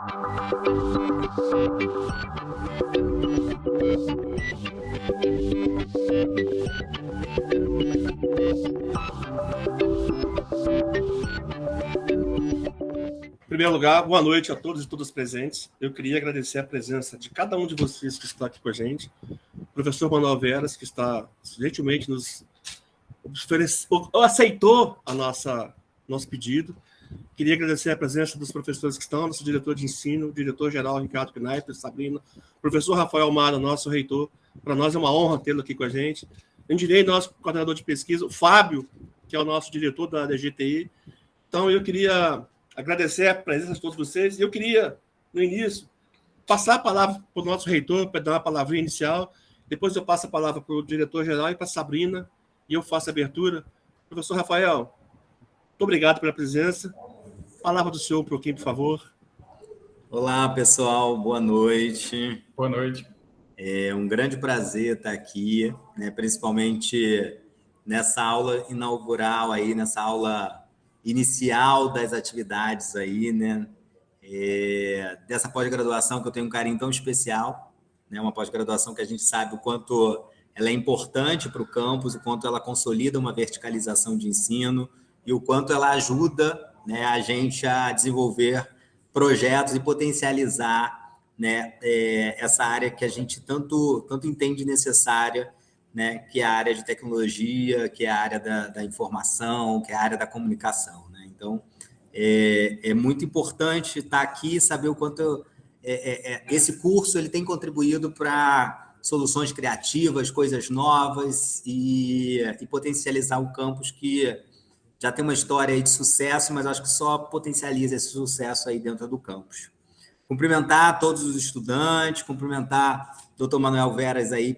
Em primeiro lugar, boa noite a todos e todas presentes. Eu queria agradecer a presença de cada um de vocês que está aqui com a gente. O professor Manuel Veras, que está gentilmente nos aceitou nosso pedido. Queria agradecer a presença dos professores que estão, nosso diretor de ensino, diretor-geral Ricardo Knaip, Sabrina, professor Rafael Almada, nosso reitor. Para nós é uma honra tê-lo aqui com a gente. Eu direi nosso coordenador de pesquisa, o Fábio, que é o nosso diretor da DGTI. Então, eu queria agradecer a presença de todos vocês. E eu queria, no início, passar a palavra para o nosso reitor, para dar uma palavrinha inicial. Depois eu passo a palavra para o diretor-geral e para a Sabrina, e eu faço a abertura. Professor Rafael, muito obrigado pela presença. Palavra do senhor um pouquinho, por favor. Olá, pessoal. Boa noite. Boa noite. É um grande prazer estar aqui, né, principalmente nessa aula inaugural, aí, nessa aula inicial das atividades aí, né, dessa pós-graduação que eu tenho um carinho tão especial, né, uma pós-graduação que a gente sabe o quanto ela é importante para o campus, o quanto ela consolida uma verticalização de ensino e o quanto ela ajuda, né, a gente a desenvolver projetos e potencializar, né, essa área que a gente tanto entende necessária, né, que é a área de tecnologia, que é a área da informação, que é a área da comunicação, né? Então, é muito importante estar aqui e saber o quanto esse curso ele tem contribuído para soluções criativas, coisas novas e potencializar o campus que já tem uma história aí de sucesso, mas acho que só potencializa esse sucesso aí dentro do campus. Cumprimentar todos os estudantes, cumprimentar o Dr. Manuel Veras aí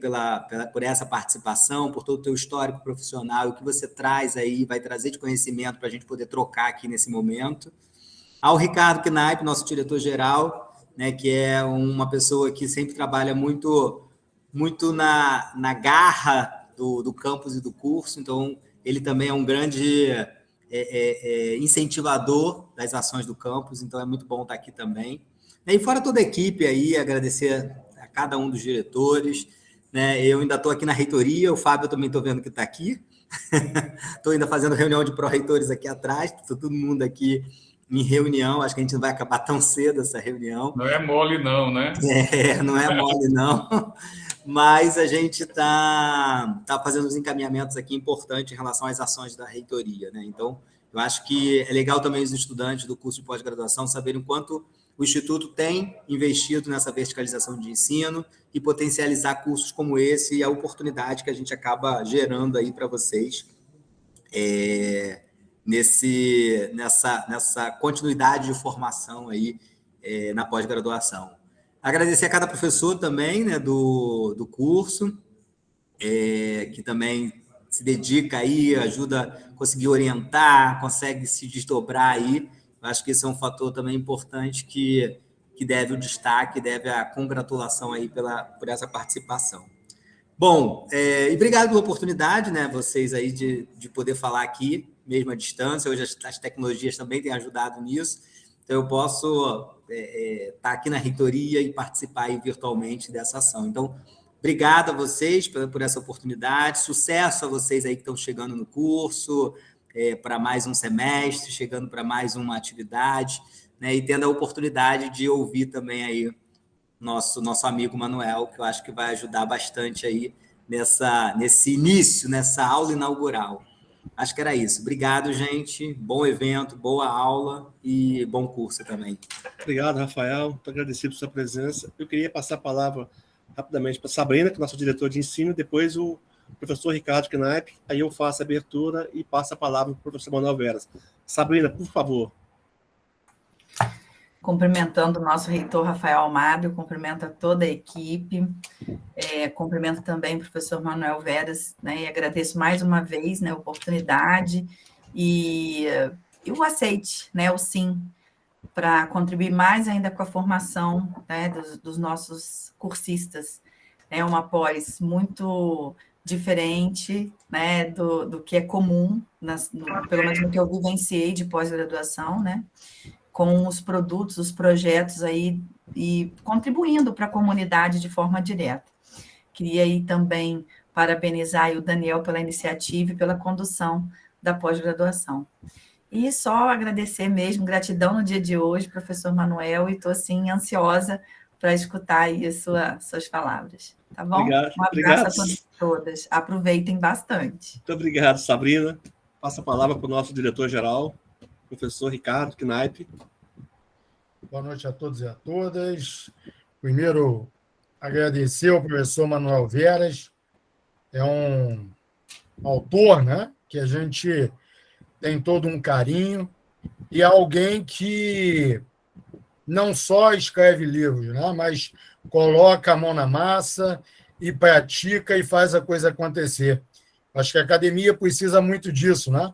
por essa participação, por todo o teu histórico profissional, o que você traz aí, vai trazer de conhecimento para a gente poder trocar aqui nesse momento. Ao Ricardo Knaip, nosso diretor-geral, né, que é uma pessoa que sempre trabalha muito na garra do campus e do curso, então ele também é um grande incentivador das ações do campus, então é muito bom estar aqui também. E fora toda a equipe aí, agradecer a cada um dos diretores, né? Eu ainda estou aqui na reitoria, o Fábio eu também estou vendo que está aqui, estou ainda fazendo reunião de pró-reitores aqui atrás, está todo mundo aqui em reunião, acho que a gente não vai acabar tão cedo essa reunião. Não é mole não, né? Não é mole não, mas a gente está fazendo os encaminhamentos aqui importantes em relação às ações da reitoria, né? Então, eu acho que é legal também os estudantes do curso de pós-graduação saberem o quanto o Instituto tem investido nessa verticalização de ensino e potencializar cursos como esse e a oportunidade que a gente acaba gerando aí para vocês nessa continuidade de formação aí na pós-graduação. Agradecer a cada professor também, né, do curso, que também se dedica aí, ajuda a conseguir orientar, consegue se desdobrar aí. Acho que esse é um fator também importante que deve o destaque, deve a congratulação aí por essa participação. Bom, e obrigado pela oportunidade, né, vocês aí de poder falar aqui, mesmo à distância. Hoje as tecnologias também têm ajudado nisso, então eu posso estar aqui na reitoria e participar aí virtualmente dessa ação. Então, obrigado a vocês por essa oportunidade, sucesso a vocês aí que estão chegando no curso, para mais um semestre, chegando para mais uma atividade, né, e tendo a oportunidade de ouvir também aí nosso amigo Manuel, que eu acho que vai ajudar bastante aí nesse início, nessa aula inaugural. Acho que era isso. Obrigado, gente. Bom evento, boa aula e bom curso também. Obrigado, Rafael. Muito agradecido por sua presença. Eu queria passar a palavra rapidamente para a Sabrina, que é nosso diretor de ensino, depois o professor Ricardo Knaip, aí eu faço a abertura e passo a palavra para o professor Manuel Veras. Sabrina, por favor. Cumprimentando o nosso reitor Rafael Almada, cumprimento a toda a equipe, cumprimento também o professor Manuel Veras, né, e agradeço mais uma vez, né, a oportunidade e o aceite, né, o sim, para contribuir mais ainda com a formação, né, dos nossos cursistas. É uma pós muito diferente, né, do que é comum, pelo menos no que eu vivenciei de pós-graduação, né, com os produtos, os projetos aí e contribuindo para a comunidade de forma direta. Queria aí também parabenizar aí o Daniel pela iniciativa e pela condução da pós-graduação. E só agradecer mesmo, gratidão no dia de hoje, professor Manuel, e estou, assim, ansiosa para escutar aí suas palavras. Tá bom? Obrigado. Um abraço Obrigado. a todos e todas. Aproveitem bastante. Muito obrigado, Sabrina. Passa a palavra para o nosso diretor-geral, professor Ricardo Knaip. Boa noite a todos e a todas. Primeiro, agradecer ao professor Manuel Veras. É um autor, né, que a gente tem todo um carinho, e é alguém que não só escreve livros, né, mas coloca a mão na massa e pratica e faz a coisa acontecer. Acho que a academia precisa muito disso, né?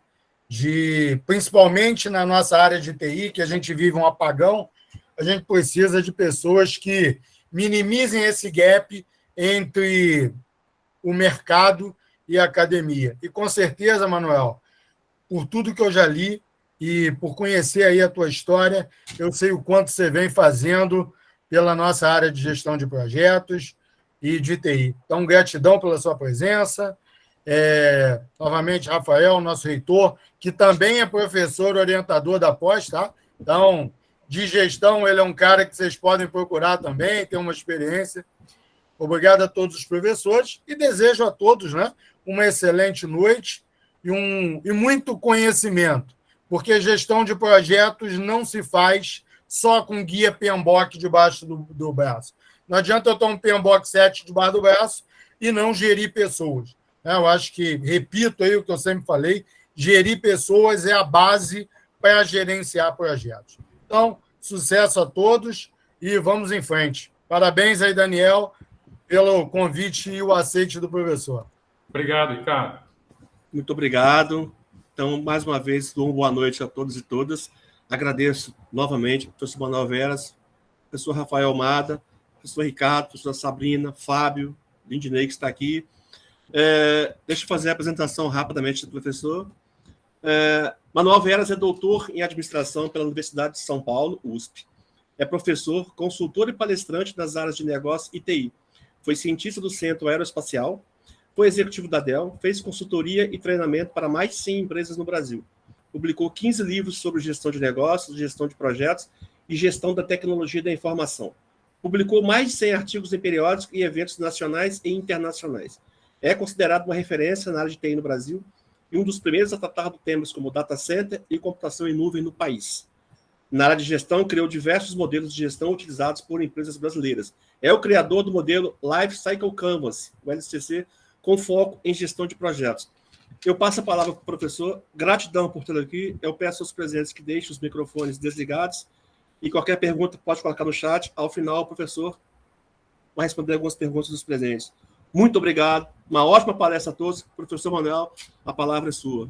Principalmente na nossa área de TI, que a gente vive um apagão, a gente precisa de pessoas que minimizem esse gap entre o mercado e a academia. E com certeza, Manuel, por tudo que eu já li e por conhecer aí a tua história, eu sei o quanto você vem fazendo pela nossa área de gestão de projetos e de TI. Então, gratidão pela sua presença. Novamente, Rafael, nosso reitor, que também é professor orientador da pós, tá? Então, de gestão, ele é um cara que vocês podem procurar também, tem uma experiência. Obrigado a todos os professores e desejo a todos, né, uma excelente noite e muito conhecimento, porque gestão de projetos não se faz só com guia PMBOK debaixo do braço. Não adianta eu ter um PMBOK 7 debaixo do braço e não gerir pessoas. Eu acho que, repito aí o que eu sempre falei, gerir pessoas é a base para gerenciar projetos. Então, sucesso a todos e vamos em frente. Parabéns aí, Daniel, pelo convite e o aceite do professor. Obrigado, Ricardo. Muito obrigado. Então, mais uma vez, uma boa noite a todos e todas. Agradeço novamente ao professor Manuel Veras, professor Rafael Almada, professor Ricardo, professora Sabrina, Fábio, Lindinei, que está aqui. Deixa eu fazer a apresentação rapidamente do professor. Manuel Veras é doutor em administração pela Universidade de São Paulo, USP. É professor, consultor e palestrante nas áreas de negócio e TI. Foi cientista do Centro Aeroespacial, foi executivo da Dell, fez consultoria e treinamento para mais de 100 empresas no Brasil. Publicou 15 livros sobre gestão de negócios, gestão de projetos e gestão da tecnologia da informação. Publicou mais de 100 artigos em periódicos e eventos nacionais e internacionais. É considerado uma referência na área de TI no Brasil e um dos primeiros a tratar de temas como data center e computação em nuvem no país. Na área de gestão, criou diversos modelos de gestão utilizados por empresas brasileiras. É o criador do modelo Life Cycle Canvas, o LCC, com foco em gestão de projetos. Eu passo a palavra para o professor. Gratidão por tê-lo aqui. Eu peço aos presentes que deixem os microfones desligados e qualquer pergunta pode colocar no chat. Ao final, o professor vai responder algumas perguntas dos presentes. Muito obrigado. Uma ótima palestra a todos. Professor Manuel, a palavra é sua.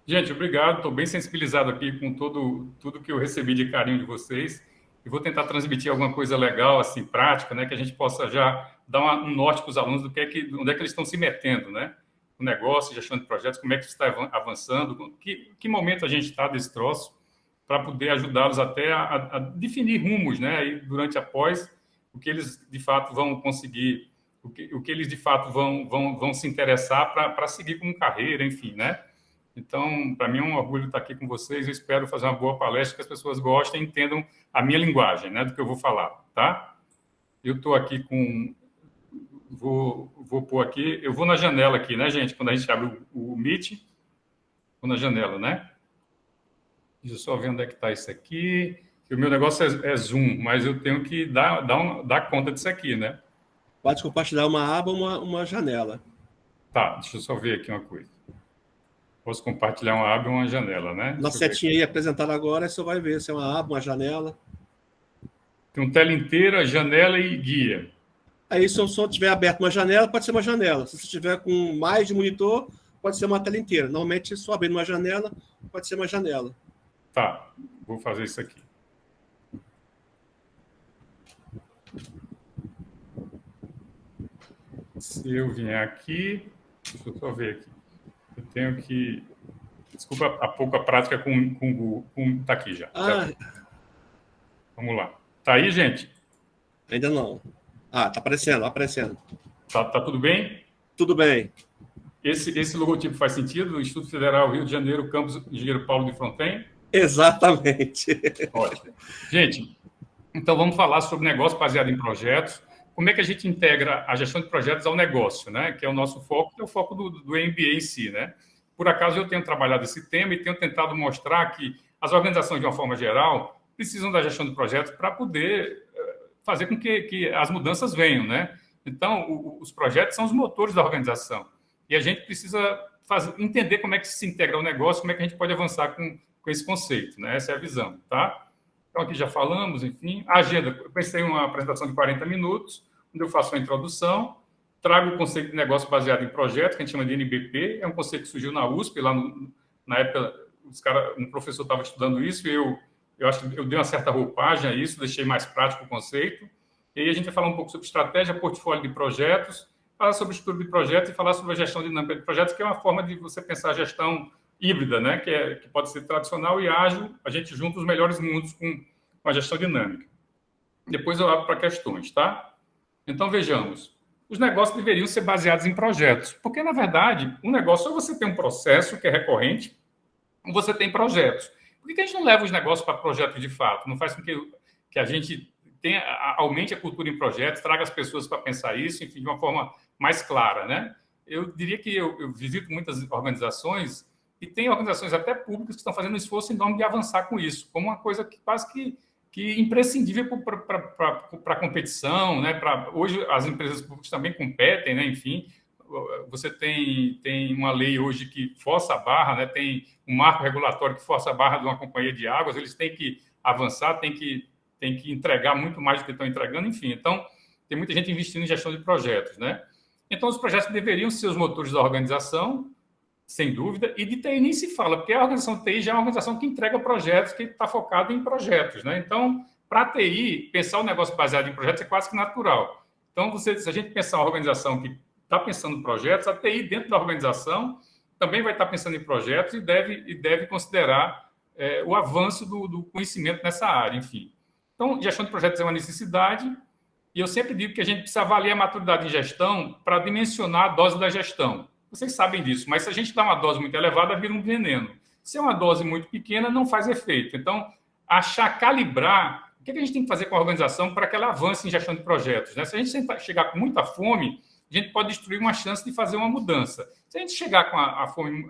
Gente, obrigado. Estou bem sensibilizado aqui com tudo que eu recebi de carinho de vocês. E vou tentar transmitir alguma coisa legal, assim, prática, né? Que a gente possa já dar um norte para os alunos onde é que eles estão se metendo, né? O negócio, gestão de projetos, como é que está avançando, que momento a gente está desse troço, para poder ajudá-los até a definir rumos, né? Aí, durante a pós, o que eles, de fato, vão conseguir, o que eles, de fato, vão se interessar para seguir como carreira, enfim, né? Então, para mim é um orgulho estar aqui com vocês. Eu espero fazer uma boa palestra, que as pessoas gostem e entendam a minha linguagem, né, do que eu vou falar, tá? Eu estou aqui com... Vou pôr aqui... Eu vou na janela aqui, né, gente? Quando a gente abre o Meet, vou na janela, né? Deixa eu só ver onde é que está isso aqui. O meu negócio é Zoom, mas eu tenho que dar conta disso aqui, né? Pode compartilhar uma aba ou uma janela. Tá, deixa eu só ver aqui uma coisa. Posso compartilhar uma aba e uma janela, né? Na setinha aí apresentada agora, você vai ver se é uma aba, uma janela. Tem uma tela inteira, janela e guia. Aí, se eu só tiver aberto uma janela, pode ser uma janela. Se você tiver com mais de monitor, pode ser uma tela inteira. Normalmente, só abrindo uma janela, pode ser uma janela. Tá, vou fazer isso aqui. Se eu vier aqui... Deixa eu só ver aqui. Eu tenho que... Desculpa a pouca prática com tá aqui já. Vamos lá. Tá aí, gente? Ainda não. Tá aparecendo, aparecendo. Tá tudo bem? Tudo bem. Esse logotipo faz sentido? Instituto Federal Rio de Janeiro, Campus Engenheiro Paulo de Fronten? Exatamente. Ótimo. Gente, então vamos falar sobre negócio baseado em projetos. Como é que a gente integra a gestão de projetos ao negócio, né? Que é o nosso foco, que é o foco do MBA em si, né? Por acaso eu tenho trabalhado esse tema e tenho tentado mostrar que as organizações, de uma forma geral, precisam da gestão de projetos para poder fazer com que as mudanças venham, né? Então, os projetos são os motores da organização. E a gente precisa entender como é que se integra o negócio, como é que a gente pode avançar com esse conceito, né? Essa é a visão, tá? Então, aqui já falamos, enfim. A agenda, eu pensei em uma apresentação de 40 minutos, onde eu faço a introdução, trago o conceito de negócio baseado em projeto, que a gente chama de NBP, é um conceito que surgiu na USP, lá na época, um professor estava estudando isso, e eu acho que eu dei uma certa roupagem a isso, deixei mais prático o conceito. E aí a gente vai falar um pouco sobre estratégia, portfólio de projetos, falar sobre estudo de projetos e falar sobre a gestão dinâmica de projetos, que é uma forma de você pensar a gestão híbrida, né? Que pode ser tradicional e ágil, a gente junta os melhores mundos com a gestão dinâmica. Depois eu abro para questões, tá? Então, vejamos. Os negócios deveriam ser baseados em projetos, porque, na verdade, um negócio, ou você tem um processo que é recorrente, ou você tem projetos. Por que a gente não leva os negócios para projetos de fato? Não faz com que a gente aumente a cultura em projetos, traga as pessoas para pensar isso, enfim, de uma forma mais clara, né? Eu diria que eu visito muitas organizações e tem organizações até públicas que estão fazendo um esforço enorme de avançar com isso, como uma coisa que quase que imprescindível para a competição, né? Hoje as empresas públicas também competem, né? Enfim, você tem uma lei hoje que força a barra, né? Tem um marco regulatório que força a barra de uma companhia de águas, eles têm que avançar, têm que entregar muito mais do que estão entregando, enfim. Então, tem muita gente investindo em gestão de projetos, né? Então, os projetos deveriam ser os motores da organização, sem dúvida, e de TI nem se fala, porque a organização de TI já é uma organização que entrega projetos, que está focada em projetos, né? Então, para a TI, pensar um negócio baseado em projetos é quase que natural. Então, se a gente pensar uma organização que está pensando em projetos, a TI dentro da organização também vai estar pensando em projetos e deve considerar o avanço do conhecimento nessa área, enfim. Então, gestão de projetos é uma necessidade, e eu sempre digo que a gente precisa avaliar a maturidade em gestão para dimensionar a dose da gestão. Vocês sabem disso, mas se a gente dá uma dose muito elevada, vira um veneno. Se é uma dose muito pequena, não faz efeito. Então, calibrar, o que a gente tem que fazer com a organização para que ela avance em gestão de projetos, né? Se a gente chegar com muita fome, a gente pode destruir uma chance de fazer uma mudança. Se a gente chegar com a fome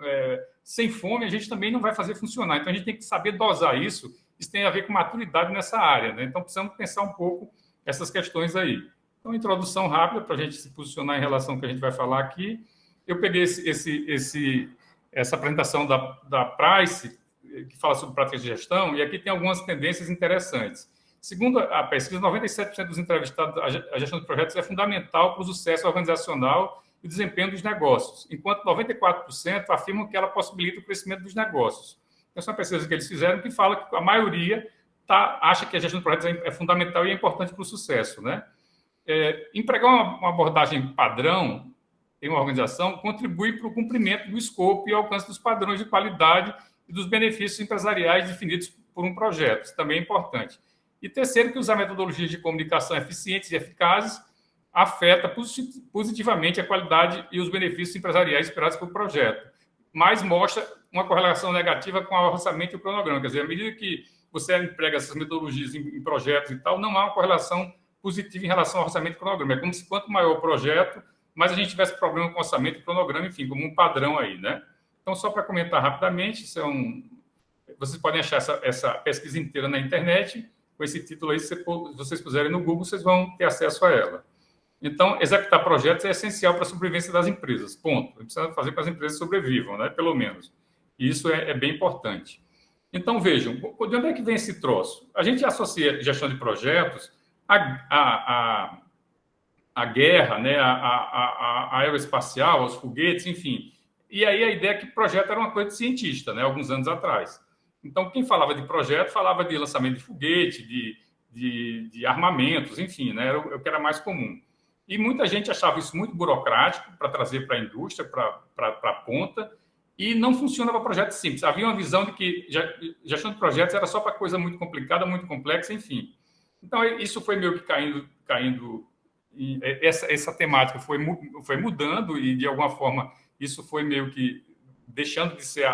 sem fome, a gente também não vai fazer funcionar. Então, a gente tem que saber dosar isso. Isso tem a ver com maturidade nessa área, né? Então, precisamos pensar um pouco essas questões aí. Então, introdução rápida para a gente se posicionar em relação ao que a gente vai falar aqui. Eu peguei essa apresentação da Price, que fala sobre práticas de gestão, e aqui tem algumas tendências interessantes. Segundo a pesquisa, 97% dos entrevistados, a gestão de projetos é fundamental para o sucesso organizacional e o desempenho dos negócios, enquanto 94% afirmam que ela possibilita o crescimento dos negócios. Essa é uma pesquisa que eles fizeram que fala que a maioria acha que a gestão de projetos é fundamental e é importante para o sucesso, né? Empregar uma abordagem padrão em uma organização contribui para o cumprimento do escopo e alcance dos padrões de qualidade e dos benefícios empresariais definidos por um projeto. Isso também é importante. E terceiro, que usar metodologias de comunicação eficientes e eficazes afeta positivamente a qualidade e os benefícios empresariais esperados pelo projeto, mas mostra uma correlação negativa com o orçamento e o cronograma. Quer dizer, à medida que você emprega essas metodologias em projetos e tal, não há uma correlação positiva em relação ao orçamento e cronograma. É como se quanto maior o projeto, mais a gente tivesse problema com orçamento e cronograma, enfim, como um padrão aí, né? Então, só para comentar rapidamente, vocês podem achar essa pesquisa inteira na internet, com esse título aí, se vocês puserem no Google, vocês vão ter acesso a ela. Então, executar projetos é essencial para a sobrevivência das empresas, ponto. Precisa fazer para as empresas sobrevivam, né? Pelo menos. E isso é bem importante. Então, vejam, de onde é que vem esse troço? A gente associa gestão de projetos à guerra, né? à aeroespacial, aos foguetes, enfim. E aí a ideia é que projeto era uma coisa de cientista, né? Alguns anos atrás. Então, quem falava de projeto falava de lançamento de foguete, de armamentos, enfim, né? Era o que era mais comum. E muita gente achava isso muito burocrático para trazer para a indústria, para a ponta, e não funciona para projetos simples. Havia uma visão de que gestão de projetos era só para coisa muito complicada, muito complexa, enfim. Então, isso foi meio que caindo e essa temática foi mudando e, de alguma forma, isso foi meio que deixando de ser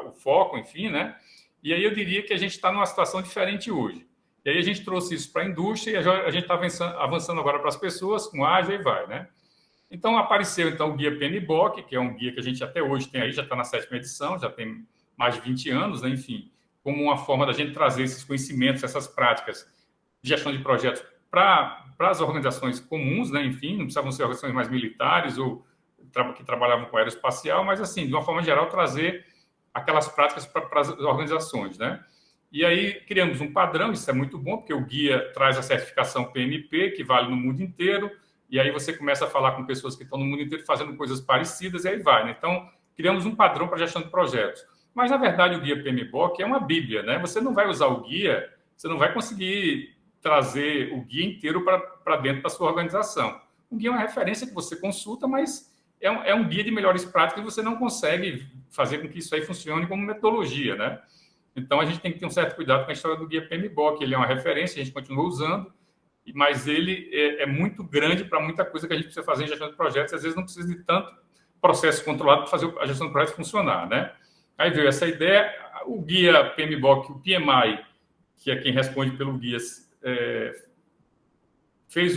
o foco, enfim, né? E aí eu diria que a gente está numa situação diferente hoje. E aí a gente trouxe isso para a indústria e a gente está avançando agora para as pessoas, com ágil e vai, né? Então, apareceu o guia PMBOK, que é um guia que a gente até hoje tem aí, já está na 7ª edição, já tem mais de 20 anos, né? Enfim, como uma forma da gente trazer esses conhecimentos, essas práticas de gestão de projetos para as organizações comuns, né? Enfim, não precisavam ser organizações mais militares ou que trabalhavam com aeroespacial, mas, assim, de uma forma geral, trazer aquelas práticas para as organizações, né? E aí criamos um padrão, isso é muito bom, porque o guia traz a certificação PMP, que vale no mundo inteiro, e aí você começa a falar com pessoas que estão no mundo inteiro fazendo coisas parecidas, e aí vai, né? Então, criamos um padrão para gestão de projetos. Mas, na verdade, o guia PMBOK é uma bíblia, né? Você não vai usar o guia, você não vai conseguir trazer o guia inteiro para dentro da sua organização. O guia é uma referência que você consulta, mas é um guia de melhores práticas e você não consegue fazer com que isso aí funcione como metodologia, né? Então, a gente tem que ter um certo cuidado com a história do guia PMBOK. Ele é uma referência, a gente continua usando, mas ele é muito grande para muita coisa que a gente precisa fazer em gestão de projetos. Às vezes, não precisa de tanto processo controlado para fazer a gestão de projetos funcionar, né? Aí veio essa ideia, o guia PMBOK, o PMI, que é quem responde pelo guia, fez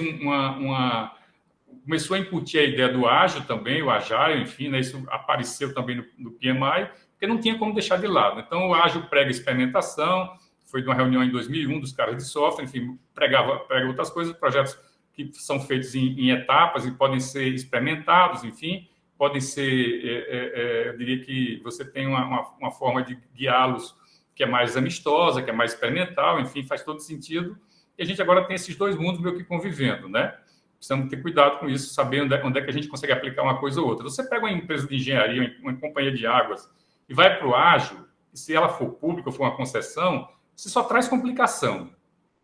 começou a incutir a ideia do ágil também, o Agile, enfim, né, isso apareceu também no PMI, porque não tinha como deixar de lado. Então, o ágil prega experimentação, foi de uma reunião em 2001 dos caras de software, enfim, prega outras coisas, projetos que são feitos em etapas e podem ser experimentados, enfim, podem ser, eu diria que você tem uma forma de guiá-los que é mais amistosa, que é mais experimental, enfim, faz todo sentido. E a gente agora tem esses dois mundos meio que convivendo, né? Precisamos ter cuidado com isso, saber onde é que a gente consegue aplicar uma coisa ou outra. Você pega uma empresa de engenharia, uma companhia de águas, e vai para o ágil, e se ela for pública ou for uma concessão, você só traz complicação.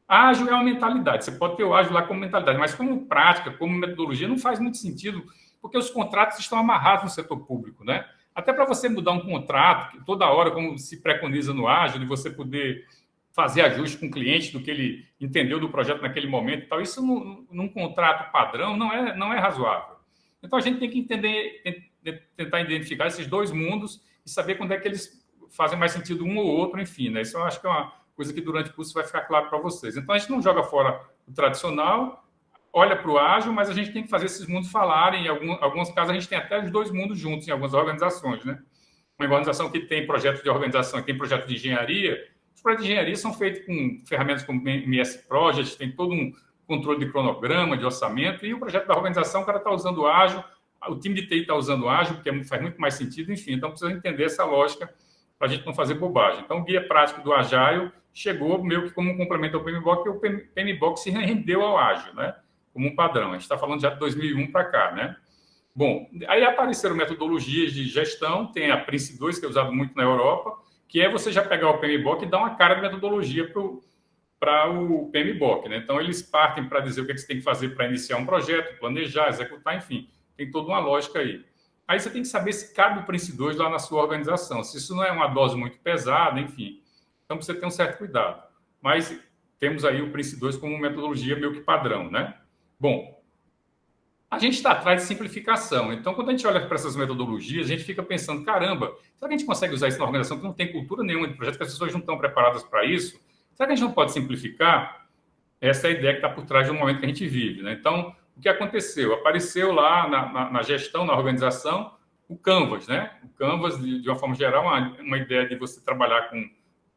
Ágil é uma mentalidade, você pode ter o ágil lá como mentalidade, mas como prática, como metodologia, não faz muito sentido, porque os contratos estão amarrados no setor público, né? Até para você mudar um contrato, que toda hora, como se preconiza no ágil, de você poder fazer ajuste com o cliente do que ele entendeu do projeto naquele momento e tal, isso num contrato padrão não é razoável. Então, a gente tem que entender, tentar identificar esses dois mundos e saber quando é que eles fazem mais sentido um ou outro, enfim, né? Isso eu acho que é uma coisa que durante o curso vai ficar claro para vocês. Então, a gente não joga fora o tradicional, olha para o ágil, mas a gente tem que fazer esses mundos falarem. Em alguns casos, a gente tem até os dois mundos juntos em algumas organizações, né? Uma organização que tem projeto de organização e tem projeto de engenharia, os projetos de engenharia são feitos com ferramentas como MS Project, tem todo um controle de cronograma, de orçamento, e o projeto da organização, o cara está usando o ágil, o time de TI está usando o ágil, porque faz muito mais sentido, enfim. Então, precisa entender essa lógica para a gente não fazer bobagem. Então, o guia prático do Agile chegou meio que como um complemento ao PMBOK, e o PMBOK se rendeu ao ágil, né? Como um padrão. A gente está falando já de 2001 para cá, né? Bom, aí apareceram metodologias de gestão, tem a Prince 2, que é usado muito na Europa, que é você já pegar o PMBOK e dar uma cara de metodologia para o PMBOK, né? Então, eles partem para dizer o que você tem que fazer para iniciar um projeto, planejar, executar, enfim. Tem toda uma lógica aí. Aí você tem que saber se cabe o Prince 2 lá na sua organização, se isso não é uma dose muito pesada, enfim. Então, precisa ter um certo cuidado. Mas temos aí o Prince 2 como metodologia meio que padrão, né? Bom, a gente está atrás de simplificação. Então, quando a gente olha para essas metodologias, a gente fica pensando, caramba, será que a gente consegue usar isso na organização que não tem cultura nenhuma de projeto, que as pessoas não estão preparadas para isso? Será que a gente não pode simplificar? Essa é a ideia que está por trás do momento que a gente vive, né? Então, o que aconteceu? Apareceu lá na gestão, na organização, o Canvas, né? O Canvas, de uma forma geral, uma ideia de você trabalhar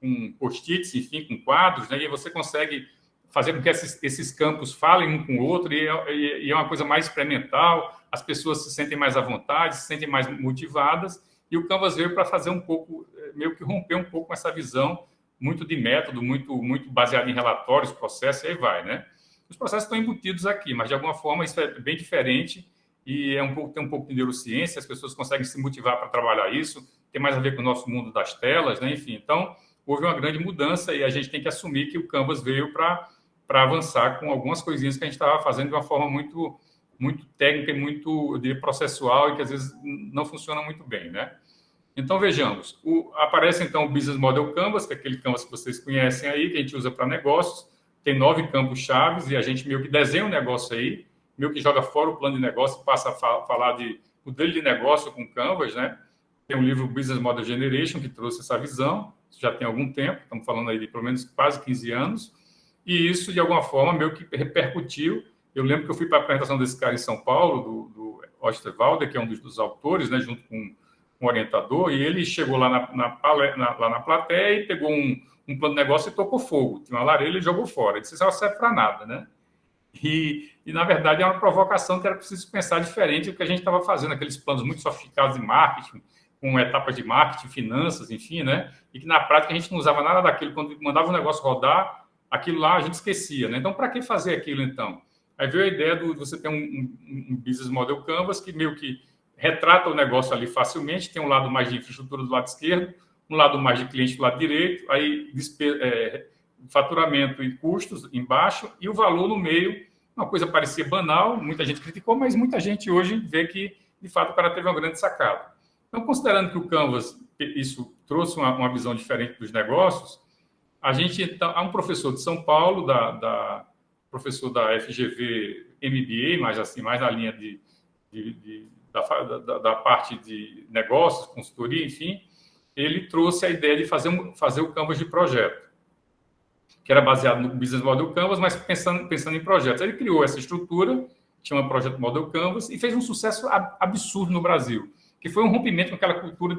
com post-its, enfim, com quadros, né? E você consegue fazer com que esses campos falem um com o outro, e é uma coisa mais experimental, as pessoas se sentem mais à vontade, se sentem mais motivadas, e o Canvas veio para fazer um pouco, meio que romper um pouco com essa visão muito de método, muito baseado em relatórios, processos, e aí vai, né? Os processos estão embutidos aqui, mas de alguma forma isso é bem diferente e tem um pouco de neurociência, as pessoas conseguem se motivar para trabalhar isso, tem mais a ver com o nosso mundo das telas, né? Enfim, então houve uma grande mudança e a gente tem que assumir que o Canvas veio para avançar com algumas coisinhas que a gente estava fazendo de uma forma muito técnica e muito, eu diria, processual e que às vezes não funciona muito bem, né? Então, vejamos. Aparece, então, o Business Model Canvas, que é aquele Canvas que vocês conhecem aí, que a gente usa para negócios. tem 9 campos chaves e a gente meio que desenha um negócio aí, meio que joga fora o plano de negócio e passa a falar de modelo de negócio com Canvas, né? Tem um livro Business Model Generation que trouxe essa visão, isso já tem algum tempo, estamos falando aí de pelo menos quase 15 anos, e isso, de alguma forma, meio que repercutiu. Eu lembro que eu fui para a apresentação desse cara em São Paulo, do Osterwalder, que é um dos autores, né, junto com um orientador, e ele chegou lá lá na plateia e pegou um plano de negócio e tocou fogo. Tinha uma lareira e jogou fora. Ele disse, isso não serve para nada, né? E, na verdade, é uma provocação que era preciso pensar diferente do que a gente estava fazendo, aqueles planos muito sofisticados de marketing, com etapas de marketing, finanças, enfim, né? E que, na prática, a gente não usava nada daquilo. Quando mandava o negócio rodar, aquilo lá a gente esquecia, né? Então, para que fazer aquilo, então? Aí veio a ideia de você ter um business model canvas que meio que retrata o negócio ali facilmente, tem um lado mais de infraestrutura do lado esquerdo, um lado mais de cliente do lado direito, aí faturamento e custos embaixo e o valor no meio. Uma coisa parecia banal, muita gente criticou, mas muita gente hoje vê que, de fato, o cara teve uma grande sacada. Então, considerando que o Canvas, isso trouxe uma visão diferente dos negócios, há um professor de São Paulo, professor da FGV MBA, mas assim, mais na linha da parte de negócios, consultoria, enfim, ele trouxe a ideia de fazer o Canvas de projeto, que era baseado no Business Model Canvas, mas pensando em projetos. Ele criou essa estrutura, chama Projeto Model Canvas, e fez um sucesso absurdo no Brasil, que foi um rompimento com aquela cultura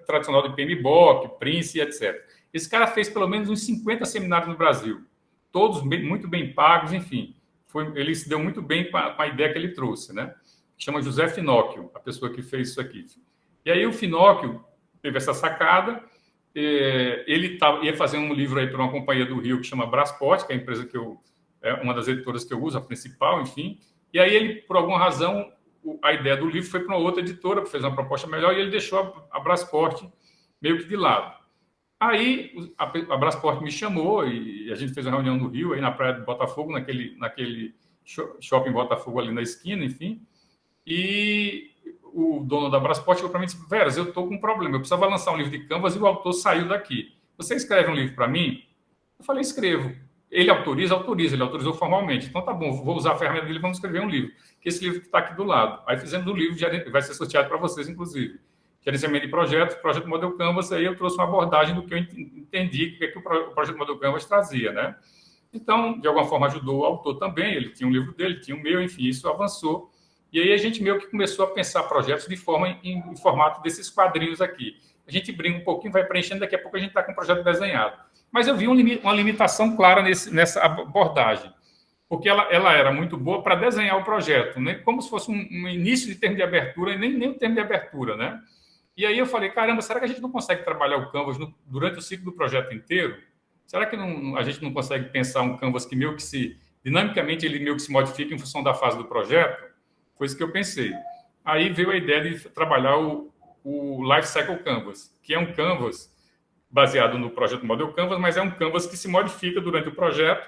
tradicional de PMBOK, Prince, etc. Esse cara fez pelo menos uns 50 seminários no Brasil, todos muito bem pagos, enfim. Ele se deu muito bem com a ideia que ele trouxe, né? Chama José Finóquio, a pessoa que fez isso aqui. E aí o Finóquio teve essa sacada, ele ia fazer um livro aí para uma companhia do Rio que chama Brasport, que é a empresa é uma das editoras que eu uso, a principal, enfim. E aí ele, por alguma razão, a ideia do livro foi para uma outra editora, fez uma proposta melhor, e ele deixou a Brasport meio que de lado. Aí a Brasport me chamou e a gente fez uma reunião no Rio, aí na praia de Botafogo, naquele shopping Botafogo ali na esquina, enfim. E o dono da Brasport chegou para mim e disse, Veras, eu estou com um problema, eu precisava lançar um livro de Canvas e o autor saiu daqui. Você escreve um livro para mim? Eu falei, escrevo. Ele autoriza, ele autorizou formalmente. Então tá bom, vou usar a ferramenta dele, vamos escrever um livro. Que esse livro que está aqui do lado. Aí fizemos o livro, vai ser sorteado para vocês, inclusive. Gerenciamento de projetos, Projeto Model Canvas, aí eu trouxe uma abordagem do que eu entendi, que o Projeto Model Canvas trazia, né? Então, de alguma forma, ajudou o autor também, ele tinha um livro dele, tinha o meu, enfim, isso avançou. E aí a gente meio que começou a pensar projetos de forma em formato desses quadrinhos aqui. A gente brinca um pouquinho, vai preenchendo, daqui a pouco a gente está com o projeto desenhado. Mas eu vi uma limitação clara nessa abordagem, porque ela era muito boa para desenhar o projeto, né? Como se fosse um início de termo de abertura, e nem o termo de abertura, né? E aí eu falei, caramba, será que a gente não consegue trabalhar o Canvas durante o ciclo do projeto inteiro? Será que a gente não consegue pensar um Canvas que meio que dinamicamente, ele meio que se modifica em função da fase do projeto? Foi isso que eu pensei. Aí veio a ideia de trabalhar o Life Cycle Canvas, que é um Canvas baseado no projeto Model Canvas, mas é um Canvas que se modifica durante o projeto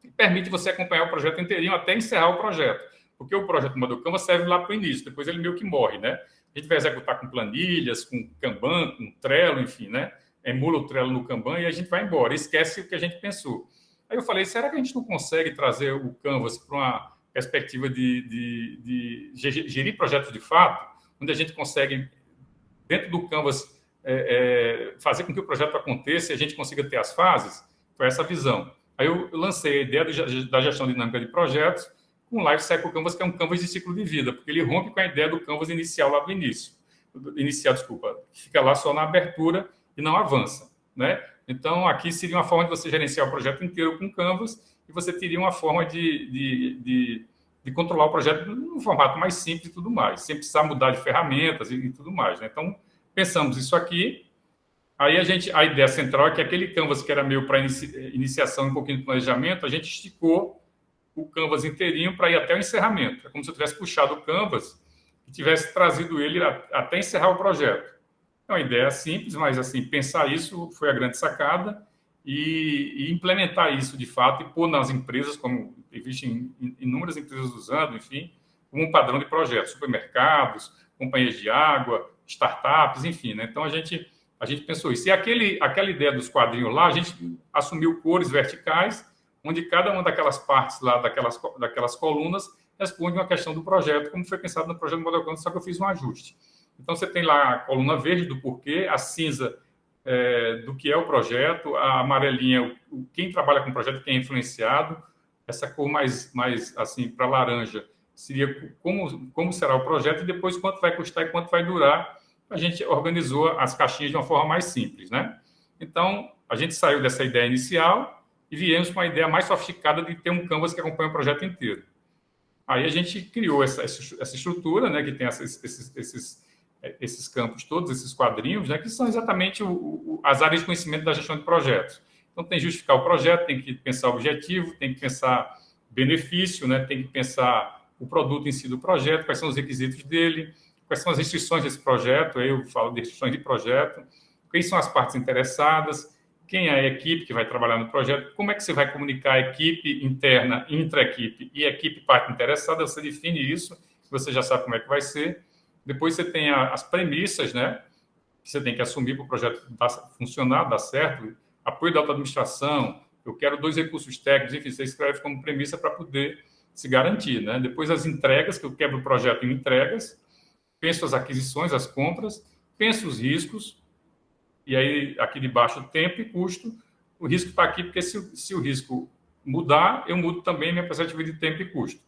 e permite você acompanhar o projeto inteirinho até encerrar o projeto. Porque o projeto Model Canvas serve lá para o início, depois ele meio que morre, né? A gente vai executar com planilhas, com Kanban, com Trello, enfim, né? Emula o Trello no Kanban e a gente vai embora, esquece o que a gente pensou. Aí eu falei, será que a gente não consegue trazer o Canvas para uma perspectiva de gerir projetos de fato, onde a gente consegue, dentro do Canvas, fazer com que o projeto aconteça e a gente consiga ter as fases? Foi essa visão. Aí eu lancei a ideia da gestão dinâmica de projetos com o Life Cycle Canvas, que é um Canvas de ciclo de vida, porque ele rompe com a ideia do Canvas inicial lá do início. Que fica lá só na abertura e não avança, né? Então, aqui seria uma forma de você gerenciar o projeto inteiro com Canvas e você teria uma forma de controlar o projeto num formato mais simples e tudo mais, sem precisar mudar de ferramentas e tudo mais, né? Então, pensamos isso aqui. Aí a ideia central é que aquele Canvas que era meio para iniciação, um pouquinho de planejamento, a gente esticou o Canvas inteirinho para ir até o encerramento. É como se eu tivesse puxado o Canvas e tivesse trazido ele até encerrar o projeto. É uma ideia simples, mas assim, pensar isso foi a grande sacada e implementar isso de fato e pôr nas empresas, como existem inúmeras empresas usando, enfim, como um padrão de projetos, supermercados, companhias de água, startups, enfim, né? Então a gente pensou isso. E aquela ideia dos quadrinhos lá, a gente assumiu cores verticais onde cada uma daquelas partes lá, daquelas colunas, responde uma questão do projeto, como foi pensado no projeto do Model Canvas, só que eu fiz um ajuste. Então, você tem lá a coluna verde do porquê, a cinza do que é o projeto, a amarelinha, quem trabalha com o projeto, quem é influenciado, essa cor mais assim, para laranja, seria como será o projeto e depois quanto vai custar e quanto vai durar. A gente organizou as caixinhas de uma forma mais simples, né? Então, a gente saiu dessa ideia inicial e viemos com uma ideia mais sofisticada de ter um canvas que acompanha o projeto inteiro. Aí a gente criou essa estrutura, né, que tem esses campos todos, esses quadrinhos, né, que são exatamente as áreas de conhecimento da gestão de projetos. Então, tem que justificar o projeto, tem que pensar o objetivo, tem que pensar benefício, né, tem que pensar o produto em si do projeto, quais são os requisitos dele, quais são as restrições desse projeto, aí eu falo de restrições de projeto, quem são as partes interessadas, quem é a equipe que vai trabalhar no projeto, como é que você vai comunicar a equipe interna, intra-equipe e a equipe parte interessada, você define isso, você já sabe como é que vai ser. Depois você tem as premissas, né, que você tem que assumir para o projeto funcionar, dar certo, apoio da auto-administração, eu quero 2 recursos técnicos, enfim, você escreve como premissa para poder se garantir, né? Depois as entregas, que eu quebro o projeto em entregas, penso as aquisições, as compras, penso os riscos, e aí aqui de baixo tempo e custo. O risco está aqui porque se o risco mudar, eu mudo também minha perspectiva de tempo e custo.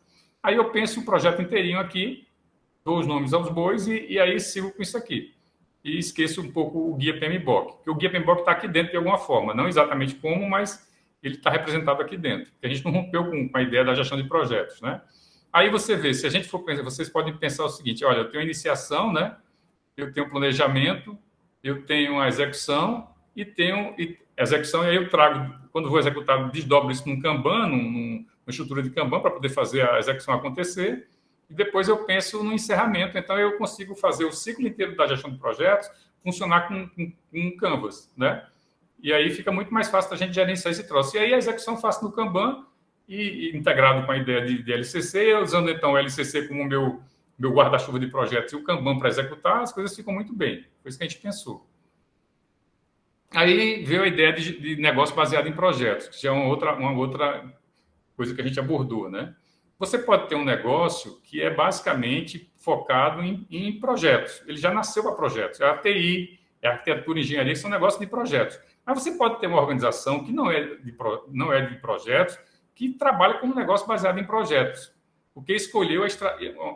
Aí eu penso o projeto inteirinho aqui, dou os nomes aos bois e aí sigo com isso aqui. E esqueço um pouco o guia PMBOK, porque o guia PMBOK está aqui dentro de alguma forma, não exatamente como, mas ele está representado aqui dentro, porque a gente não rompeu com a ideia da gestão de projetos, né? Aí você vê, se a gente for pensar, vocês podem pensar o seguinte, olha, eu tenho a iniciação, né? Eu tenho o planejamento, eu tenho a execução e tenho a execução, e aí eu trago, quando vou executar, desdobro isso num Kanban, numa estrutura de Kanban para poder fazer a execução acontecer, e depois eu penso no encerramento. Então, eu consigo fazer o ciclo inteiro da gestão de projetos funcionar com um Canvas, né? E aí fica muito mais fácil da gente gerenciar esse troço. E aí a execução eu faço no Kanban, e integrado com a ideia de LCC, usando então o LCC como meu guarda-chuva de projetos e o Kanban para executar, as coisas ficam muito bem. Foi isso que a gente pensou. Aí veio a ideia de negócio baseado em projetos, que já é uma outra coisa que a gente abordou, né? Você pode ter um negócio que é basicamente focado em projetos. Ele já nasceu para projetos. É a TI, é a arquitetura e engenharia, que são negócios de projetos. Mas você pode ter uma organização que não é de projetos, que trabalha como negócio baseado em projetos, porque escolheu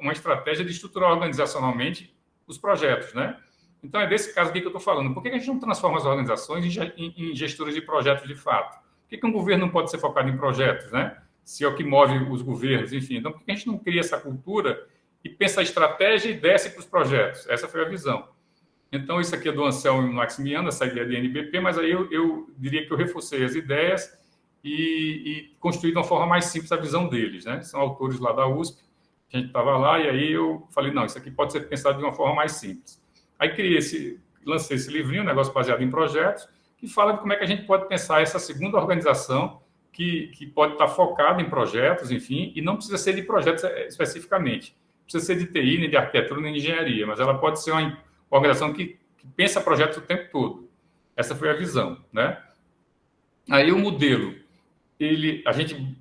uma estratégia de estruturar organizacionalmente os projetos, né? Então, é desse caso aqui que eu estou falando. Por que a gente não transforma as organizações em gestoras de projetos de fato? Por que um governo não pode ser focado em projetos, né? Se é o que move os governos, enfim. Então, por que a gente não cria essa cultura e pensa a estratégia e desce para os projetos? Essa foi a visão. Então, isso aqui é do Anselmo e Maximiano, essa ideia de NBP, mas aí eu diria que eu reforcei as ideias e construí de uma forma mais simples a visão deles, né? São autores lá da USP, a gente estava lá, e aí eu falei, não, isso aqui pode ser pensado de uma forma mais simples. Aí lancei esse livrinho, Negócio Baseado em Projetos, que fala de como é que a gente pode pensar essa segunda organização que pode estar focada em projetos, enfim, e não precisa ser de projetos especificamente. Não precisa ser de TI, nem de arquitetura, nem de engenharia, mas ela pode ser uma organização que pensa projetos o tempo todo. Essa foi a visão, né? Aí o modelo,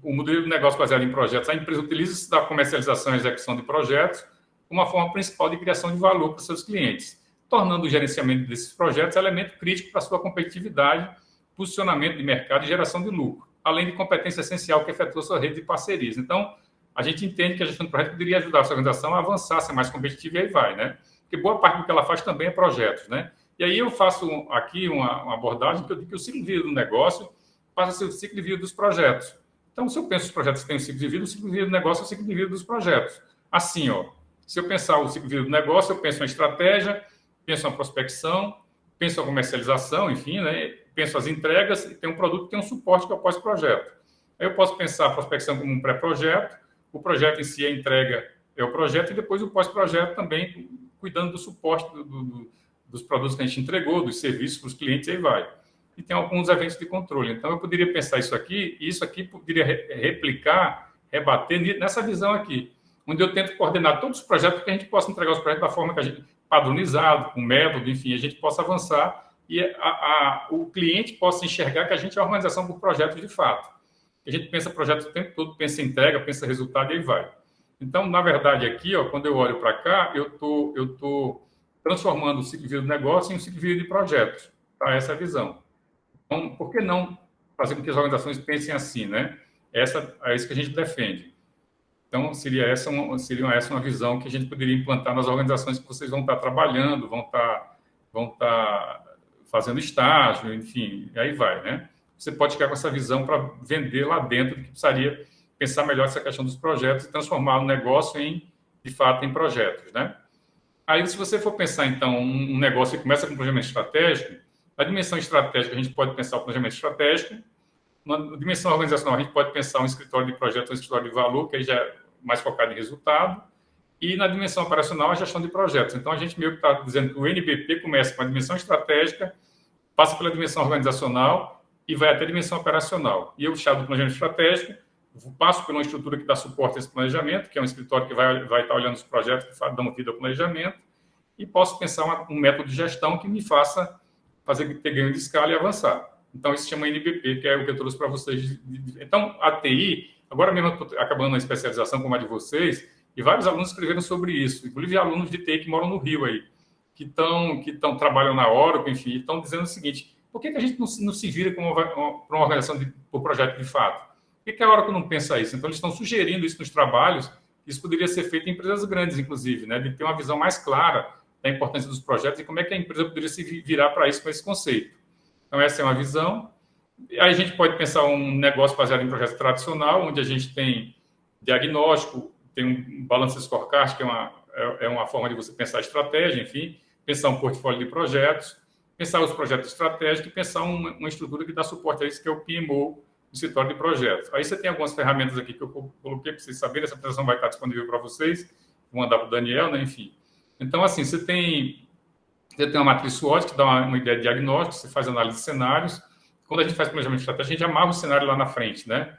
o modelo de negócio baseado em projetos, a empresa utiliza-se da comercialização e execução de projetos como uma forma principal de criação de valor para os seus clientes, tornando o gerenciamento desses projetos elemento crítico para a sua competitividade, posicionamento de mercado e geração de lucro, além de competência essencial que efetua sua rede de parcerias. Então, a gente entende que a gestão de projetos poderia ajudar a sua organização a avançar, a ser mais competitiva, e aí vai, né? Porque boa parte do que ela faz também é projetos, né? E aí eu faço aqui uma abordagem que eu digo que o ciclo de vida do negócio passa a ser o ciclo de vida dos projetos. Então, se eu penso que os projetos têm um ciclo de vida, o ciclo de vida do negócio é o ciclo de vida dos projetos. Assim, ó, se eu pensar o ciclo de vida do negócio, eu penso uma estratégia, penso uma prospecção, penso a comercialização, enfim, né? Penso as entregas e tem um produto que tem um suporte que é o pós-projeto. Aí eu posso pensar a prospecção como um pré-projeto, o projeto em si, a entrega é o projeto, e depois o pós-projeto também, cuidando do suporte dos produtos que a gente entregou, dos serviços para os clientes, e aí vai. E tem alguns eventos de controle. Então, eu poderia pensar isso aqui, e isso aqui poderia replicar, rebater nessa visão aqui, onde eu tento coordenar todos os projetos para que a gente possa entregar os projetos da forma que a gente padronizado, com método, enfim, a gente possa avançar e o cliente possa enxergar que a gente é uma organização por projetos de fato. a gente pensa projeto o tempo todo, pensa em entrega, pensa resultado e aí vai. Então, na verdade, aqui, quando eu olho para cá, eu tô transformando o ciclo de vida do negócio em um ciclo de vida de projetos. Tá? Essa é a visão. Então, por que não fazer com que as organizações pensem assim, né? É isso que a gente defende. Então, seria essa uma visão que a gente poderia implantar nas organizações que vocês vão estar trabalhando, vão estar fazendo estágio, enfim, e aí vai, né? Você pode ficar com essa visão para vender lá dentro, que precisaria pensar melhor essa questão dos projetos e transformar o negócio de fato, em projetos, né? Aí, se você for pensar, então, um negócio que começa com planejamento estratégico, na dimensão estratégica, a gente pode pensar o planejamento estratégico, na dimensão organizacional, a gente pode pensar um escritório de projetos, um escritório de valor, que aí já é mais focado em resultado, e na dimensão operacional, a gestão de projetos. Então, a gente meio que está dizendo que o NBP começa com a dimensão estratégica, passa pela dimensão organizacional e vai até a dimensão operacional. E eu, chave do planejamento estratégico, passo por uma estrutura que dá suporte a esse planejamento, que é um escritório que vai estar olhando os projetos que dão vida ao planejamento, e posso pensar um método de gestão que me faça fazer ter ganho de escala e avançar. Então, isso se chama NBP, que é o que eu trouxe para vocês. Então, a TI, agora mesmo eu estou acabando uma especialização como a de vocês, e vários alunos escreveram sobre isso, inclusive alunos de TI que moram no Rio aí, que trabalham na Oracle, enfim, estão dizendo o seguinte: por que a gente não se vira para uma organização por projeto de fato? Por que a Oracle não pensa isso? Então, eles estão sugerindo isso nos trabalhos, isso poderia ser feito em empresas grandes, inclusive, né, de ter uma visão mais clara da importância dos projetos e como é que a empresa poderia se virar para isso com esse conceito. Então, essa é uma visão. Aí a gente pode pensar um negócio baseado em projeto tradicional, onde a gente tem diagnóstico, tem um balance scorecard, que é uma forma de você pensar a estratégia, enfim, pensar um portfólio de projetos, pensar os projetos estratégicos e pensar uma estrutura que dá suporte a isso, que é o PMO, do escritório de projetos. Aí você tem algumas ferramentas aqui que eu coloquei para vocês saberem, essa apresentação vai estar disponível para vocês, vou mandar para o Daniel, né, enfim. Então, assim, você tem uma matriz SWOT que dá uma ideia de diagnóstico, você faz análise de cenários. Quando a gente faz planejamento estratégico, a gente amarra o cenário lá na frente, né?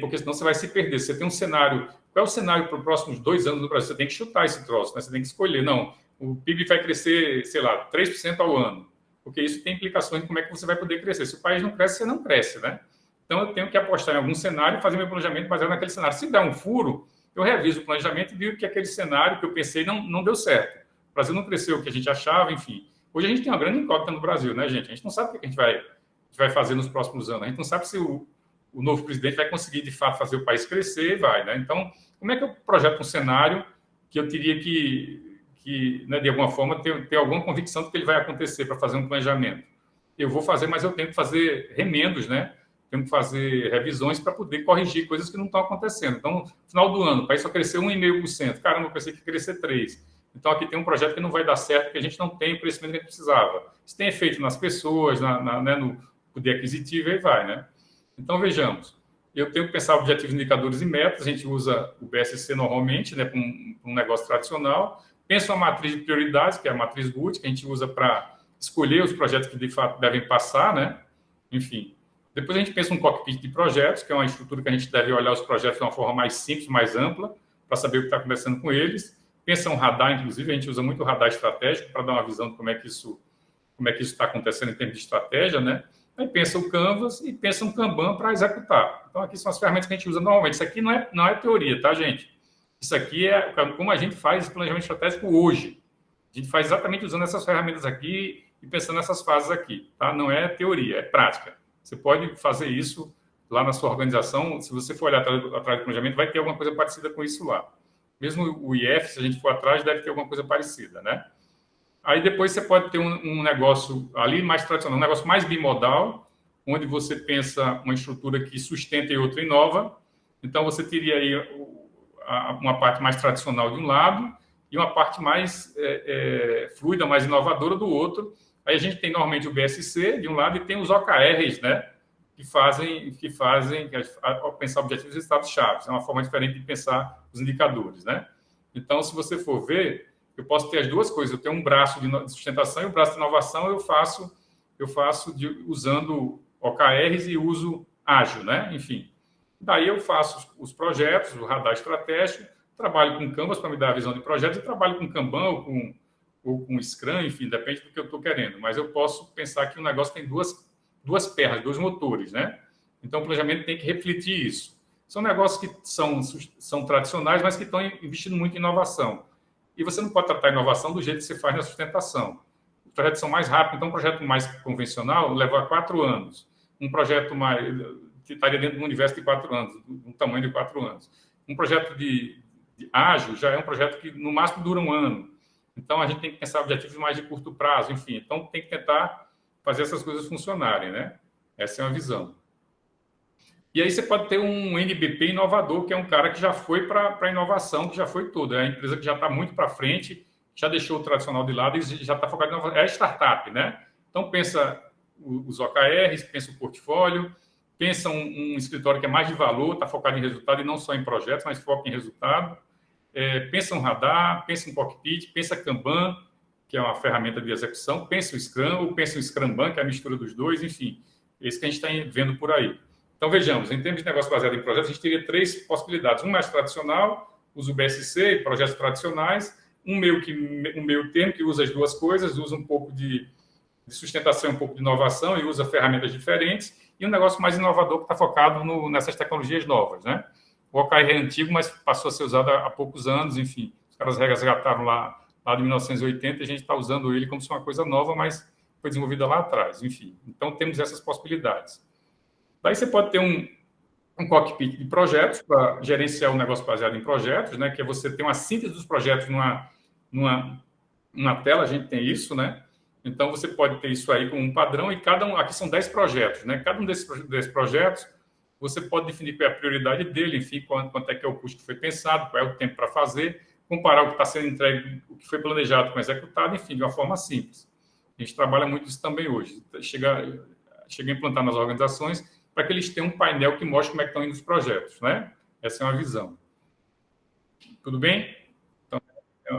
Porque senão você vai se perder. Você tem um cenário. Qual é o cenário para os próximos 2 anos no Brasil? Você tem que chutar esse troço, né? Você tem que escolher. Não, o PIB vai crescer, sei lá, 3% ao ano. Porque isso tem implicações em como é que você vai poder crescer. Se o país não cresce, você não cresce, né? Então, eu tenho que apostar em algum cenário e fazer meu planejamento baseado naquele cenário. Se der um furo, eu reviso o planejamento e digo que aquele cenário que eu pensei não deu certo. O Brasil não cresceu o que a gente achava, enfim. Hoje a gente tem uma grande incógnita no Brasil, né, gente? A gente não sabe o que a gente vai fazer nos próximos anos. A gente não sabe se o novo presidente vai conseguir, de fato, fazer o país crescer, né? Então, como é que eu projeto um cenário que eu teria que né, de alguma forma, ter alguma convicção de que ele vai acontecer para fazer um planejamento? Eu vou fazer, mas eu tenho que fazer remendos, né? Tenho que fazer revisões para poder corrigir coisas que não estão acontecendo. Então, no final do ano, o país só cresceu 1,5%. Caramba, eu pensei que ia crescer 3%. Então, aqui tem um projeto que não vai dar certo, porque a gente não tem o crescimento que a gente precisava. Isso tem efeito nas pessoas, né, no poder aquisitivo, e aí vai, né? Então, vejamos. Eu tenho que pensar objetivos, indicadores e metas. A gente usa o BSC normalmente, né, para um negócio tradicional. Pensa uma matriz de prioridades, que é a matriz GUT, que a gente usa para escolher os projetos que, de fato, devem passar, né? Enfim. Depois a gente pensa um cockpit de projetos, que é uma estrutura que a gente deve olhar os projetos de uma forma mais simples, mais ampla, para saber o que está acontecendo com eles. Pensa um radar, inclusive, a gente usa muito o radar estratégico para dar uma visão de como é que isso está acontecendo em termos de estratégia, né? Aí pensa o Canvas e pensa um Kanban para executar. Então, aqui são as ferramentas que a gente usa normalmente. Isso aqui não é teoria, tá, gente? Isso aqui é como a gente faz planejamento estratégico hoje. A gente faz exatamente usando essas ferramentas aqui e pensando nessas fases aqui, tá? Não é teoria, é prática. Você pode fazer isso lá na sua organização. Se você for olhar atrás do planejamento, vai ter alguma coisa parecida com isso lá. Mesmo o IF, se a gente for atrás, deve ter alguma coisa parecida, né? Aí depois você pode ter um negócio ali mais tradicional, um negócio mais bimodal, onde você pensa uma estrutura que sustenta e outra inova. Então, você teria aí uma parte mais tradicional de um lado e uma parte mais fluida, mais inovadora do outro. Aí a gente tem normalmente o BSC de um lado e tem os OKRs, né? Que fazem pensar objetivos e resultados-chave. É uma forma diferente de pensar os indicadores, né? Então, se você for ver, eu posso ter as duas coisas. Eu tenho um braço de sustentação e um braço de inovação. Eu faço usando OKRs e uso ágil, né? Enfim. Daí eu faço os projetos, o radar estratégico, trabalho com Canvas para me dar a visão de projetos e trabalho com Kanban ou com Scrum, enfim, depende do que eu estou querendo. Mas eu posso pensar que o negócio tem duas pernas, 2 motores, né? Então, o planejamento tem que refletir isso. São negócios que são tradicionais, mas que estão investindo muito em inovação. E você não pode tratar a inovação do jeito que você faz na sustentação. Os projetos são mais rápidos, então um projeto mais convencional leva 4 anos. Um projeto que estaria dentro de um universo de 4 anos, um tamanho de 4 anos. Um projeto de ágil já é um projeto que, no máximo, dura 1 ano. Então, a gente tem que pensar objetivos mais de curto prazo, enfim. Então, tem que tentar fazer essas coisas funcionarem, né? Essa é uma visão. E aí você pode ter um NBP inovador, que é um cara que já foi para a inovação, que já foi tudo. É a empresa que já está muito para frente, já deixou o tradicional de lado e já está focado em inovação. É a startup, né? Então, pensa os OKRs, pensa o portfólio, pensa um escritório que é mais de valor, está focado em resultado e não só em projetos, mas foca em resultado. Pensa um radar, pensa um cockpit, pensa Kanban, que é uma ferramenta de execução, pensa o Scrum, ou pensa o Scrumban, que é a mistura dos dois, enfim. Esse que a gente está vendo por aí. Então, vejamos, em termos de negócio baseado em projetos, a gente teria 3 possibilidades. Um mais tradicional, usa o BSC, projetos tradicionais. Um meio termo, que usa as duas coisas, usa um pouco de sustentação, um pouco de inovação e usa ferramentas diferentes. E um negócio mais inovador que está focado nessas tecnologias novas, né? O OKR é antigo, mas passou a ser usado há poucos anos, enfim. Os caras resgataram lá de 1980 e a gente está usando ele como se fosse uma coisa nova, mas foi desenvolvida lá atrás, enfim. Então, temos essas possibilidades. Daí você pode ter um cockpit de projetos para gerenciar um negócio baseado em projetos, né? Que é você ter uma síntese dos projetos numa tela, a gente tem isso, né? Então, você pode ter isso aí como um padrão e aqui são 10 projetos, né? Cada um desses projetos, você pode definir qual é a prioridade dele, enfim, quanto é que é o custo que foi pensado, qual é o tempo para fazer, comparar o que está sendo entregue, o que foi planejado com o executado, enfim, de uma forma simples. A gente trabalha muito isso também hoje. Chega a implantar nas organizações para que eles tenham um painel que mostre como é que estão indo os projetos, né? Essa é uma visão. Tudo bem? Então,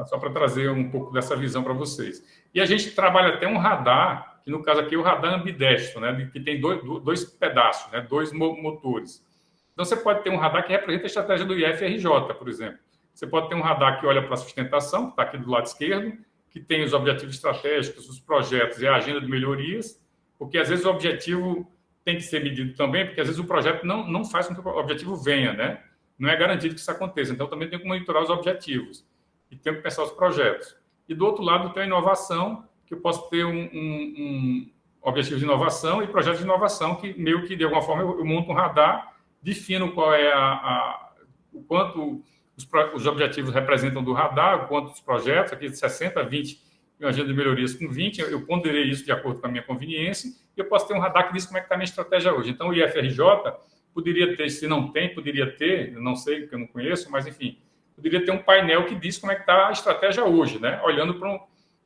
só para trazer um pouco dessa visão para vocês. E a gente trabalha até um radar, que no caso aqui é o radar ambidestro, né? Que tem dois pedaços, né? 2 motores. Então, você pode ter um radar que representa a estratégia do IFRJ, por exemplo. Você pode ter um radar que olha para a sustentação, que está aqui do lado esquerdo, que tem os objetivos estratégicos, os projetos e a agenda de melhorias, porque às vezes o objetivo tem que ser medido também, porque às vezes o projeto não faz com que o objetivo venha, né? Não é garantido que isso aconteça. Então, também tem que monitorar os objetivos e tem que pensar os projetos. E do outro lado tem a inovação, que eu posso ter um objetivo de inovação e projetos de inovação, que meio que, de alguma forma, eu monto um radar, defino qual é o quanto os objetivos representam do radar, o quanto os projetos, aqui de 60, 20, e uma agenda de melhorias com 20, eu ponderei isso de acordo com a minha conveniência, e eu posso ter um radar que diz como é que está a minha estratégia hoje. Então, o IFRJ poderia ter, se não tem, poderia ter, eu não sei, porque eu não conheço, mas, enfim, poderia ter um painel que diz como é que está a estratégia hoje, né? Olhando de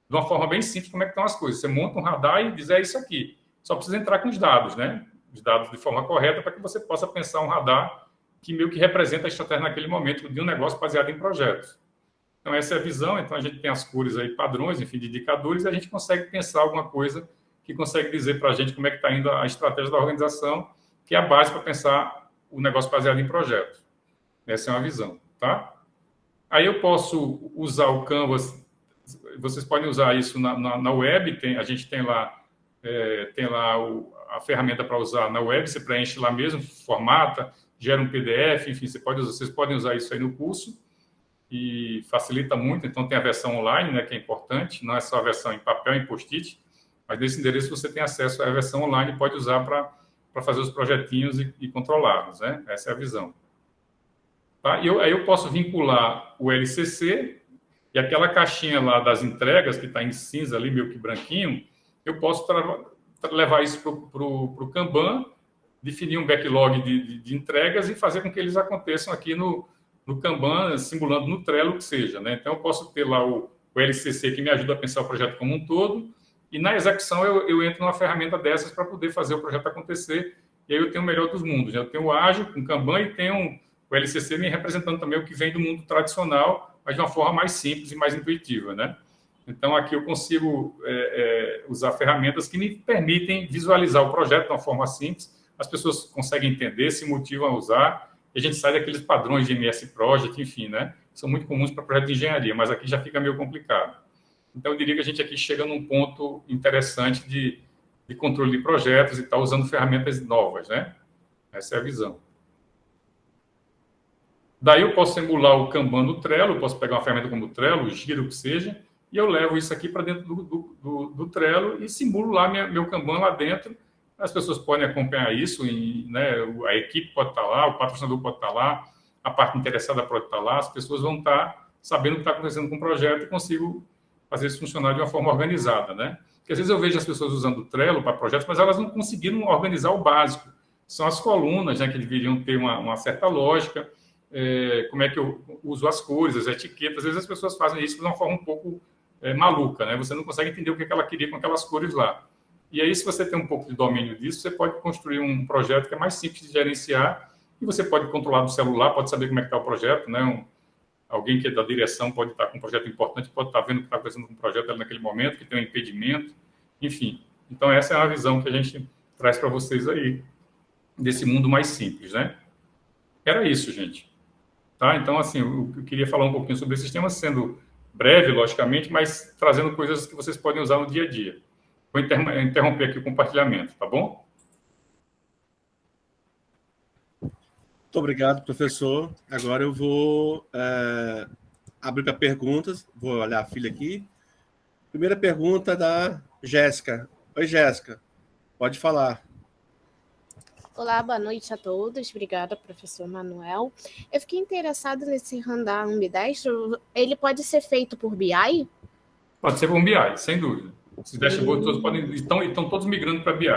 uma forma bem simples como é que estão as coisas. Você monta um radar e diz, é isso aqui. Só precisa entrar com os dados, né? Os dados de forma correta para que você possa pensar um radar que meio que representa a estratégia naquele momento de um negócio baseado em projetos. Então, essa é a visão. Então, a gente tem as cores aí, padrões, enfim, de indicadores, e a gente consegue pensar alguma coisa que consegue dizer para a gente como é que está indo a estratégia da organização, que é a base para pensar o negócio baseado em projetos. Essa é uma visão, tá? Aí eu posso usar o Canvas, vocês podem usar isso na web, a gente tem lá a ferramenta para usar na web, você preenche lá mesmo, formata, gera um PDF, enfim, vocês podem usar isso aí no curso e facilita muito. Então, tem a versão online, né, que é importante, não é só a versão em papel, em post-it, mas nesse endereço você tem acesso à versão online e pode usar para fazer os projetinhos e controlá-los, né? Essa é a visão. Tá? Aí eu posso vincular o LCC e aquela caixinha lá das entregas, que está em cinza ali, meio que branquinho, eu posso levar isso para o Kanban, definir um backlog de entregas e fazer com que eles aconteçam aqui no Kanban, simulando no Trello, que seja, né? Então, eu posso ter lá o LCC, que me ajuda a pensar o projeto como um todo, e na execução eu entro numa ferramenta dessas para poder fazer o projeto acontecer, e aí eu tenho o melhor dos mundos, né? Eu tenho o Ágil com Kanban e tenho o LCC me representando também o que vem do mundo tradicional, mas de uma forma mais simples e mais intuitiva, né? Então, aqui eu consigo usar ferramentas que me permitem visualizar o projeto de uma forma simples, as pessoas conseguem entender, se motivam a usar, e a gente sai daqueles padrões de MS Project, enfim, né? São muito comuns para projeto de engenharia, mas aqui já fica meio complicado. Então, eu diria que a gente aqui chega num ponto interessante de controle de projetos e está usando ferramentas novas, né? Essa é a visão. Daí eu posso emular o Kanban no Trello, eu posso pegar uma ferramenta como o Trello, o Gira, o que seja, e eu levo isso aqui para dentro do Trello e simulo lá meu Kanban lá dentro. As pessoas podem acompanhar isso, né, a equipe pode estar lá, o patrocinador pode estar lá, a parte interessada pode estar lá, as pessoas vão estar sabendo o que está acontecendo com o projeto e consigo fazer isso funcionar de uma forma organizada, né? Porque às vezes eu vejo as pessoas usando o Trello para projetos, mas elas não conseguiram organizar o básico. São as colunas, né, que deveriam ter uma certa lógica, como é que eu uso as cores, as etiquetas. Às vezes as pessoas fazem isso de uma forma um pouco maluca, né? Você não consegue entender o que ela queria com aquelas cores lá. E aí, se você tem um pouco de domínio disso, você pode construir um projeto que é mais simples de gerenciar e você pode controlar do celular, pode saber como é que está o projeto, né? Alguém que é da direção pode estar com um projeto importante, pode estar vendo o que está acontecendo com o projeto ali naquele momento, que tem um impedimento, enfim. Então, essa é a visão que a gente traz para vocês aí, desse mundo mais simples, né? Era isso, gente. Tá? Então, assim, eu queria falar um pouquinho sobre esse sistema, sendo breve, logicamente, mas trazendo coisas que vocês podem usar no dia a dia. Vou interromper aqui o compartilhamento, tá bom? Muito obrigado, professor. Agora eu vou abrir para perguntas. Vou olhar a filha aqui. Primeira pergunta da Jéssica. Oi, Jéssica. Pode falar. Olá, boa noite a todos. Obrigada, professor Manuel. Eu fiquei interessado nesse Randar ambidestro. Ele pode ser feito por BI? Pode ser por BI, sem dúvida. Esses dashboards todos estão todos migrando para BI.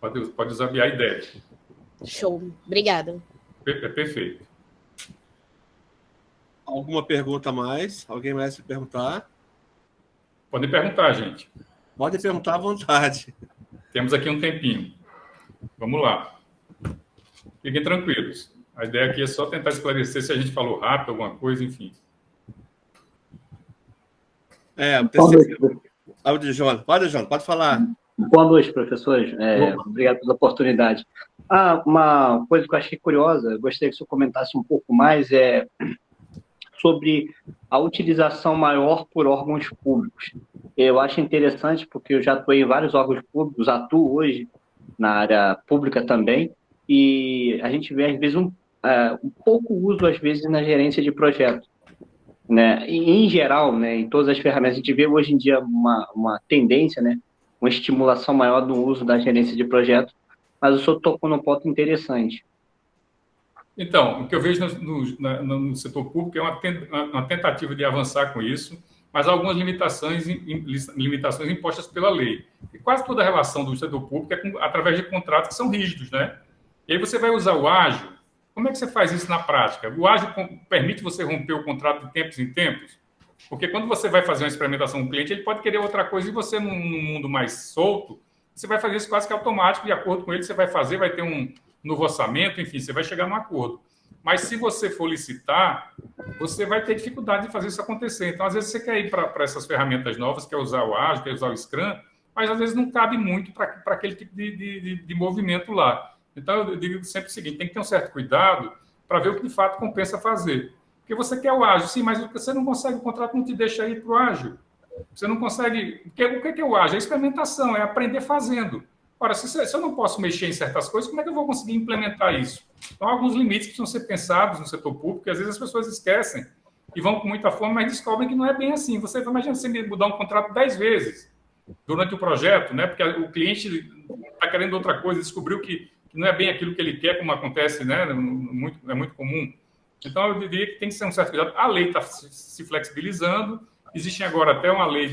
Pode usar BI e Dev. Show. Obrigada. É perfeito. Alguma pergunta a mais? Alguém mais quer perguntar? Podem perguntar, gente. Pode perguntar à vontade. Temos aqui um tempinho. Vamos lá. Fiquem tranquilos. A ideia aqui é só tentar esclarecer se a gente falou rápido, alguma coisa, enfim. Pode, João, pode falar. Boa noite, professores. Obrigado pela oportunidade. Uma coisa que eu achei curiosa, gostaria que o senhor comentasse um pouco mais, sobre a utilização maior por órgãos públicos. Eu acho interessante, porque eu já atuei em vários órgãos públicos, atuo hoje na área pública também, e a gente vê, às vezes, um pouco uso, às vezes, na gerência de projetos. Né? E, em geral, né, em todas as ferramentas, a gente vê hoje em dia uma tendência, né, uma estimulação maior do uso da gerência de projetos, mas o senhor tocou num ponto interessante. Então, o que eu vejo no setor público é uma tentativa de avançar com isso, mas há algumas limitações impostas pela lei. E quase toda a relação do setor público é através de contratos que são rígidos, né? E aí você vai usar o ágil. Como é que você faz isso na prática? O ágil permite você romper o contrato de tempos em tempos? Porque quando você vai fazer uma experimentação com o cliente, ele pode querer outra coisa e você, num mundo mais solto, você vai fazer isso quase que automático, de acordo com ele, você vai fazer, vai ter um novo orçamento, enfim, você vai chegar num acordo. Mas se você for licitar, você vai ter dificuldade de fazer isso acontecer. Então, às vezes, você quer ir para essas ferramentas novas, quer usar o ágil, quer usar o Scrum, mas às vezes não cabe muito para aquele tipo de movimento lá. Então, eu digo sempre o seguinte, tem que ter um certo cuidado para ver o que de fato compensa fazer. Porque você quer o ágil, sim, mas você não consegue, o contrato não te deixa ir para o ágil. Você não consegue... O que é o ágil? É experimentação, é aprender fazendo. Ora, se eu não posso mexer em certas coisas, como é que eu vou conseguir implementar isso? Então, há alguns limites que precisam ser pensados no setor público, e às vezes as pessoas esquecem e vão com muita fome, mas descobrem que não é bem assim. Você imagina você mudar um contrato 10 vezes durante o projeto, né? Porque o cliente está querendo outra coisa, descobriu que não é bem aquilo que ele quer, como acontece, né? É muito comum. Então, eu diria que tem que ser um certo cuidado. A lei está se flexibilizando, existe agora até uma lei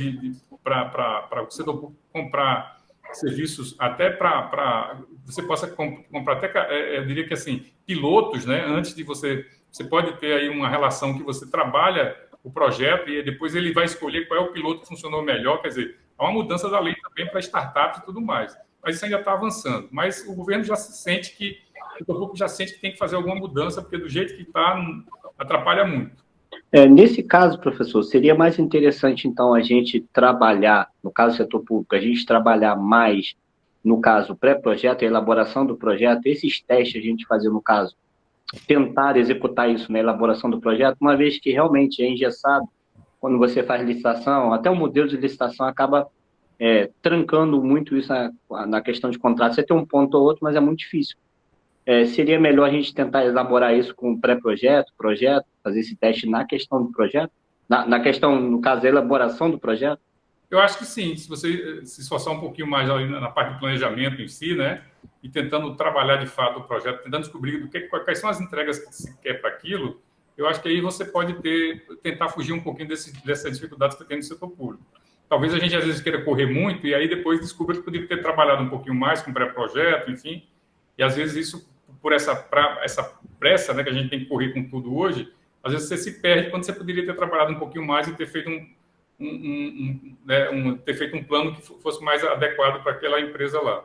para o setor público comprar serviços até para você possa comprar até, eu diria que assim, pilotos, né? Antes de você pode ter aí uma relação que você trabalha o projeto e depois ele vai escolher qual é o piloto que funcionou melhor, quer dizer, há uma mudança da lei também para startups e tudo mais, mas isso ainda está avançando, mas o governo já sente que tem que fazer alguma mudança, porque do jeito que está, atrapalha muito. Nesse caso, professor, seria mais interessante, então, a gente trabalhar, no caso do setor público, a gente trabalhar mais, no caso, pré-projeto, a elaboração do projeto, esses testes a gente fazer, no caso, tentar executar isso na elaboração do projeto, uma vez que realmente é engessado, quando você faz licitação, até o modelo de licitação acaba trancando muito isso na questão de contrato. Você tem um ponto ou outro, mas é muito difícil seria melhor a gente tentar elaborar isso com pré-projeto, projeto, fazer esse teste na questão do projeto? Na questão, no caso, da elaboração do projeto? Eu acho que sim, se você se esforçar um pouquinho mais ali na parte do planejamento em si, né, e tentando trabalhar de fato o projeto, tentando descobrir quais são as entregas que se quer para aquilo, eu acho que aí você pode tentar fugir um pouquinho dessas dificuldades que tem no setor público. Talvez a gente às vezes queira correr muito e aí depois descubra que poderia ter trabalhado um pouquinho mais com pré-projeto, enfim, e às vezes isso, por essa pressa, né, que a gente tem que correr com tudo hoje, às vezes você se perde quando você poderia ter trabalhado um pouquinho mais e ter feito ter feito um plano que fosse mais adequado para aquela empresa lá.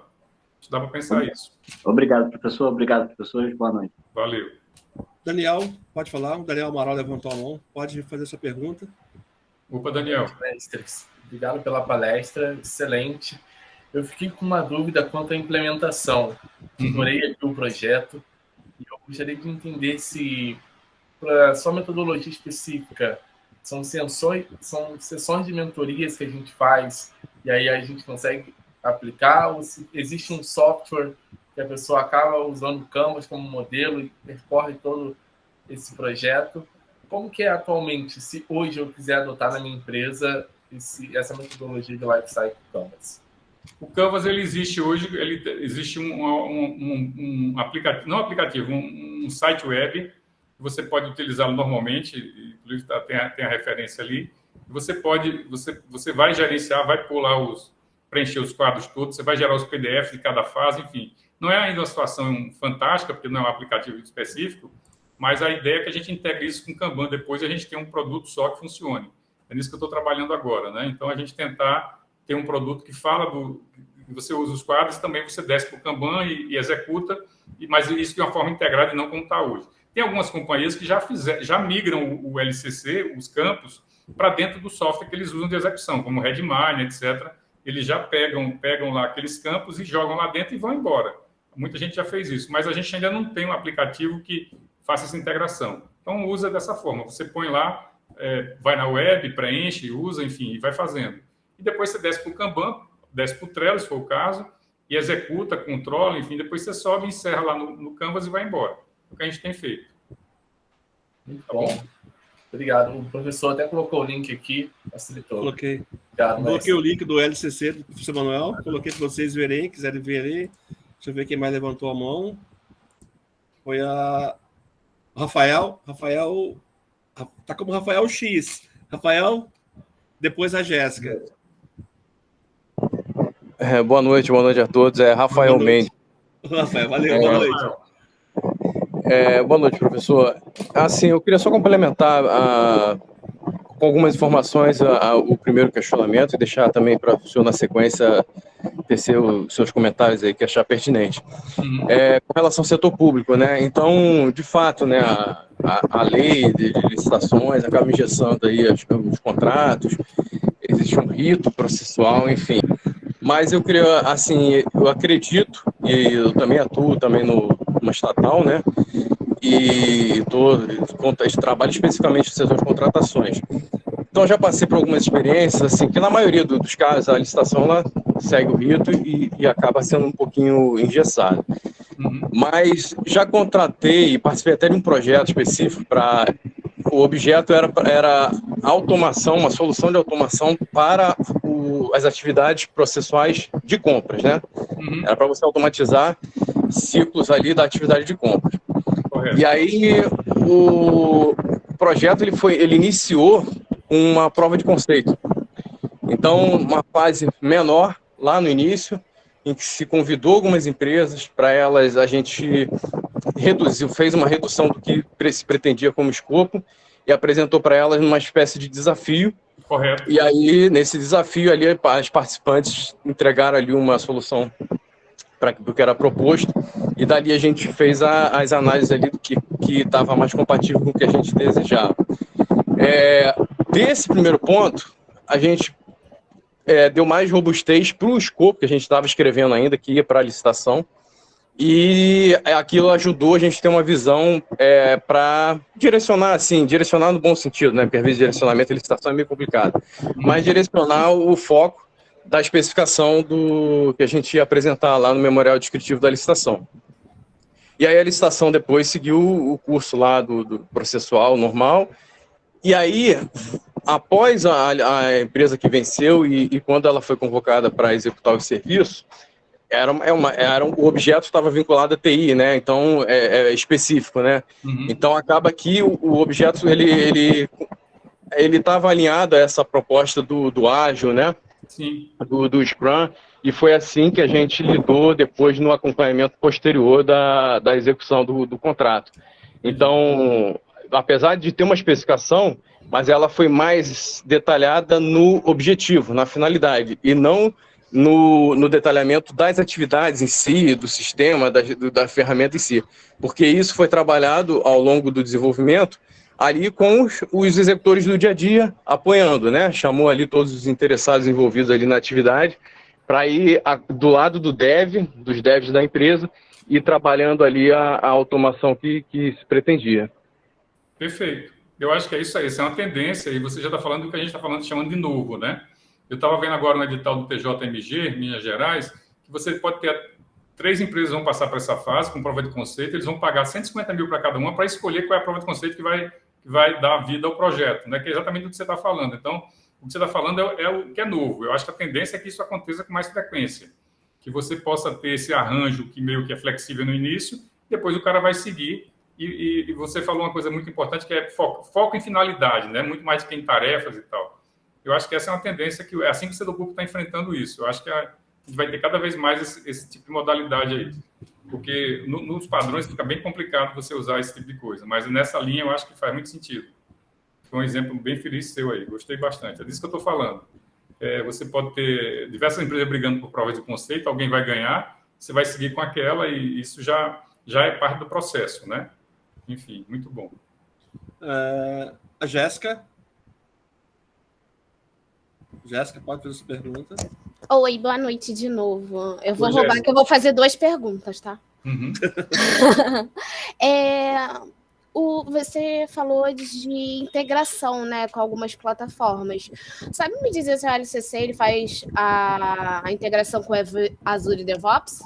Dá para pensar isso. Obrigado, professor. Obrigado, professores. Boa noite. Valeu. Daniel, pode falar. O Daniel Amaral levantou a mão. Pode fazer sua pergunta. Opa, Daniel. Obrigado pela palestra. Excelente. Eu fiquei com uma dúvida quanto à implementação. Adorei aqui o projeto e eu gostaria de entender se, para sua metodologia específica, são sessões de mentorias que a gente faz e aí a gente consegue aplicar, ou se existe um software que a pessoa acaba usando o Canvas como modelo e percorre todo esse projeto. Como que é atualmente, se hoje eu quiser adotar na minha empresa essa metodologia de Lifecycle Canvas? O Canvas, ele existe hoje, existe um aplicativo, não aplicativo, um site web, que você pode utilizá-lo normalmente, inclusive tem a referência ali, você vai gerenciar, vai pôr lá preencher os quadros todos, você vai gerar os PDFs de cada fase, enfim. Não é ainda uma situação fantástica, porque não é um aplicativo específico, mas a ideia é que a gente integre isso com o Kanban depois e a gente tem um produto só que funcione. É nisso que eu estou trabalhando agora, né? Então, a gente tentar ter um produto que fala você usa os quadros, também você desce para o Kanban e executa, mas isso de uma forma integrada e não como está hoje. Tem algumas companhias que já migram o LCC, os campos, para dentro do software que eles usam de execução, como o Redmine, etc. Eles já pegam lá aqueles campos e jogam lá dentro e vão embora. Muita gente já fez isso, mas a gente ainda não tem um aplicativo que faça essa integração. Então, usa dessa forma. Você põe lá, vai na web, preenche, usa, enfim, e vai fazendo. E depois você desce para o Kanban, desce para o Trello, se for o caso, e executa, controla, enfim, depois você sobe, encerra lá no Canvas e vai embora. É o que a gente tem feito. Muito bom. Obrigado. O professor até colocou o link aqui, facilitou. Coloquei. Obrigado, coloquei o link do LCC do professor Manuel. Coloquei para vocês verem, quiserem ver aí. Deixa eu ver quem mais levantou a mão. Foi a Rafael. Rafael tá como Rafael X. Rafael, depois a Jéssica. Boa noite a todos. Rafael Mendes. Rafael, valeu, boa noite. Boa noite, professor. Assim, eu queria só complementar com algumas informações o primeiro questionamento e deixar também para o senhor, na sequência, tecer os seus comentários aí que achar pertinente. Com relação ao setor público, né? Então, de fato, né, a lei de licitações acaba engessando aí os contratos, existe um rito processual, enfim. Mas eu queria, assim, eu acredito, e eu também atuo também numa estatal, né? E trabalho especificamente no setor de contratações. Então, já passei por algumas experiências, assim, que na maioria dos casos a licitação ela segue o rito e acaba sendo um pouquinho engessada. Mas já contratei e participei até de um projeto específico para... O objeto era automação, uma solução de automação para as atividades processuais de compras, né? Era para você automatizar ciclos ali da atividade de compras. Correto. E aí o projeto ele iniciou uma prova de conceito. Então, uma fase menor lá no início, em que se convidou algumas empresas, para elas a gente fez uma redução do que se pretendia como escopo e apresentou para elas uma espécie de desafio. Correto. E aí, nesse desafio ali, as participantes entregaram ali uma solução do que era proposto, e dali a gente fez as análises ali do que estava mais compatível com o que a gente desejava. Desse primeiro ponto, a gente deu mais robustez para o escopo que a gente estava escrevendo ainda, que ia para a licitação, e aquilo ajudou a gente a ter uma visão para direcionar no bom sentido, né? Porque às vezes direcionamento e licitação é meio complicado, mas direcionar o foco da especificação do que a gente ia apresentar lá no memorial descritivo da licitação. E aí a licitação depois seguiu o curso lá do processual normal. E aí, após a empresa que venceu e quando ela foi convocada para executar o serviço, o objeto estava vinculado à TI, né? Então, é específico, né? Uhum. Então, acaba que o objeto, ele estava alinhado a essa proposta do ágil, né? Sim. Do Scrum, e foi assim que a gente lidou depois no acompanhamento posterior da execução do contrato. Então, apesar de ter uma especificação, mas ela foi mais detalhada no objetivo, na finalidade, e não no detalhamento das atividades em si, do sistema, da ferramenta em si. Porque isso foi trabalhado ao longo do desenvolvimento ali com os executores do dia a dia apoiando, né? Chamou ali todos os interessados envolvidos ali na atividade para ir do lado dos devs da empresa e trabalhando ali a automação que se pretendia. Perfeito. Eu acho que é isso aí. Isso é uma tendência e você já está falando do que a gente está falando, chamando de novo, né? Eu estava vendo agora no edital do TJMG, Minas Gerais, que você pode ter 3 empresas vão passar para essa fase com prova de conceito, eles vão pagar 150 mil para cada uma para escolher qual é a prova de conceito que vai dar vida ao projeto, né? Que é exatamente o que você está falando. Então, o que você está falando é o que é novo. Eu acho que a tendência é que isso aconteça com mais frequência, que você possa ter esse arranjo que meio que é flexível no início, depois o cara vai seguir. E você falou uma coisa muito importante, que é foco em finalidade, né? Muito mais que em tarefas e tal. Eu acho que essa é uma tendência que é assim que o Sedobuco está enfrentando isso. Eu acho que a gente vai ter cada vez mais esse tipo de modalidade aí. Porque nos padrões fica bem complicado você usar esse tipo de coisa. Mas nessa linha eu acho que faz muito sentido. Foi um exemplo bem feliz seu aí. Gostei bastante. É disso que eu estou falando. Você pode ter diversas empresas brigando por provas de conceito, alguém vai ganhar, você vai seguir com aquela e isso já é parte do processo, né? Enfim, muito bom. A Jéssica. Jéssica, pode fazer sua pergunta. Oi, boa noite de novo. Eu vou Oi, roubar Jéssica. que eu vou fazer 2 perguntas, tá? Uhum. Você falou de integração, né, com algumas plataformas. Sabe me dizer se o LCC ele faz a integração com o Azure DevOps?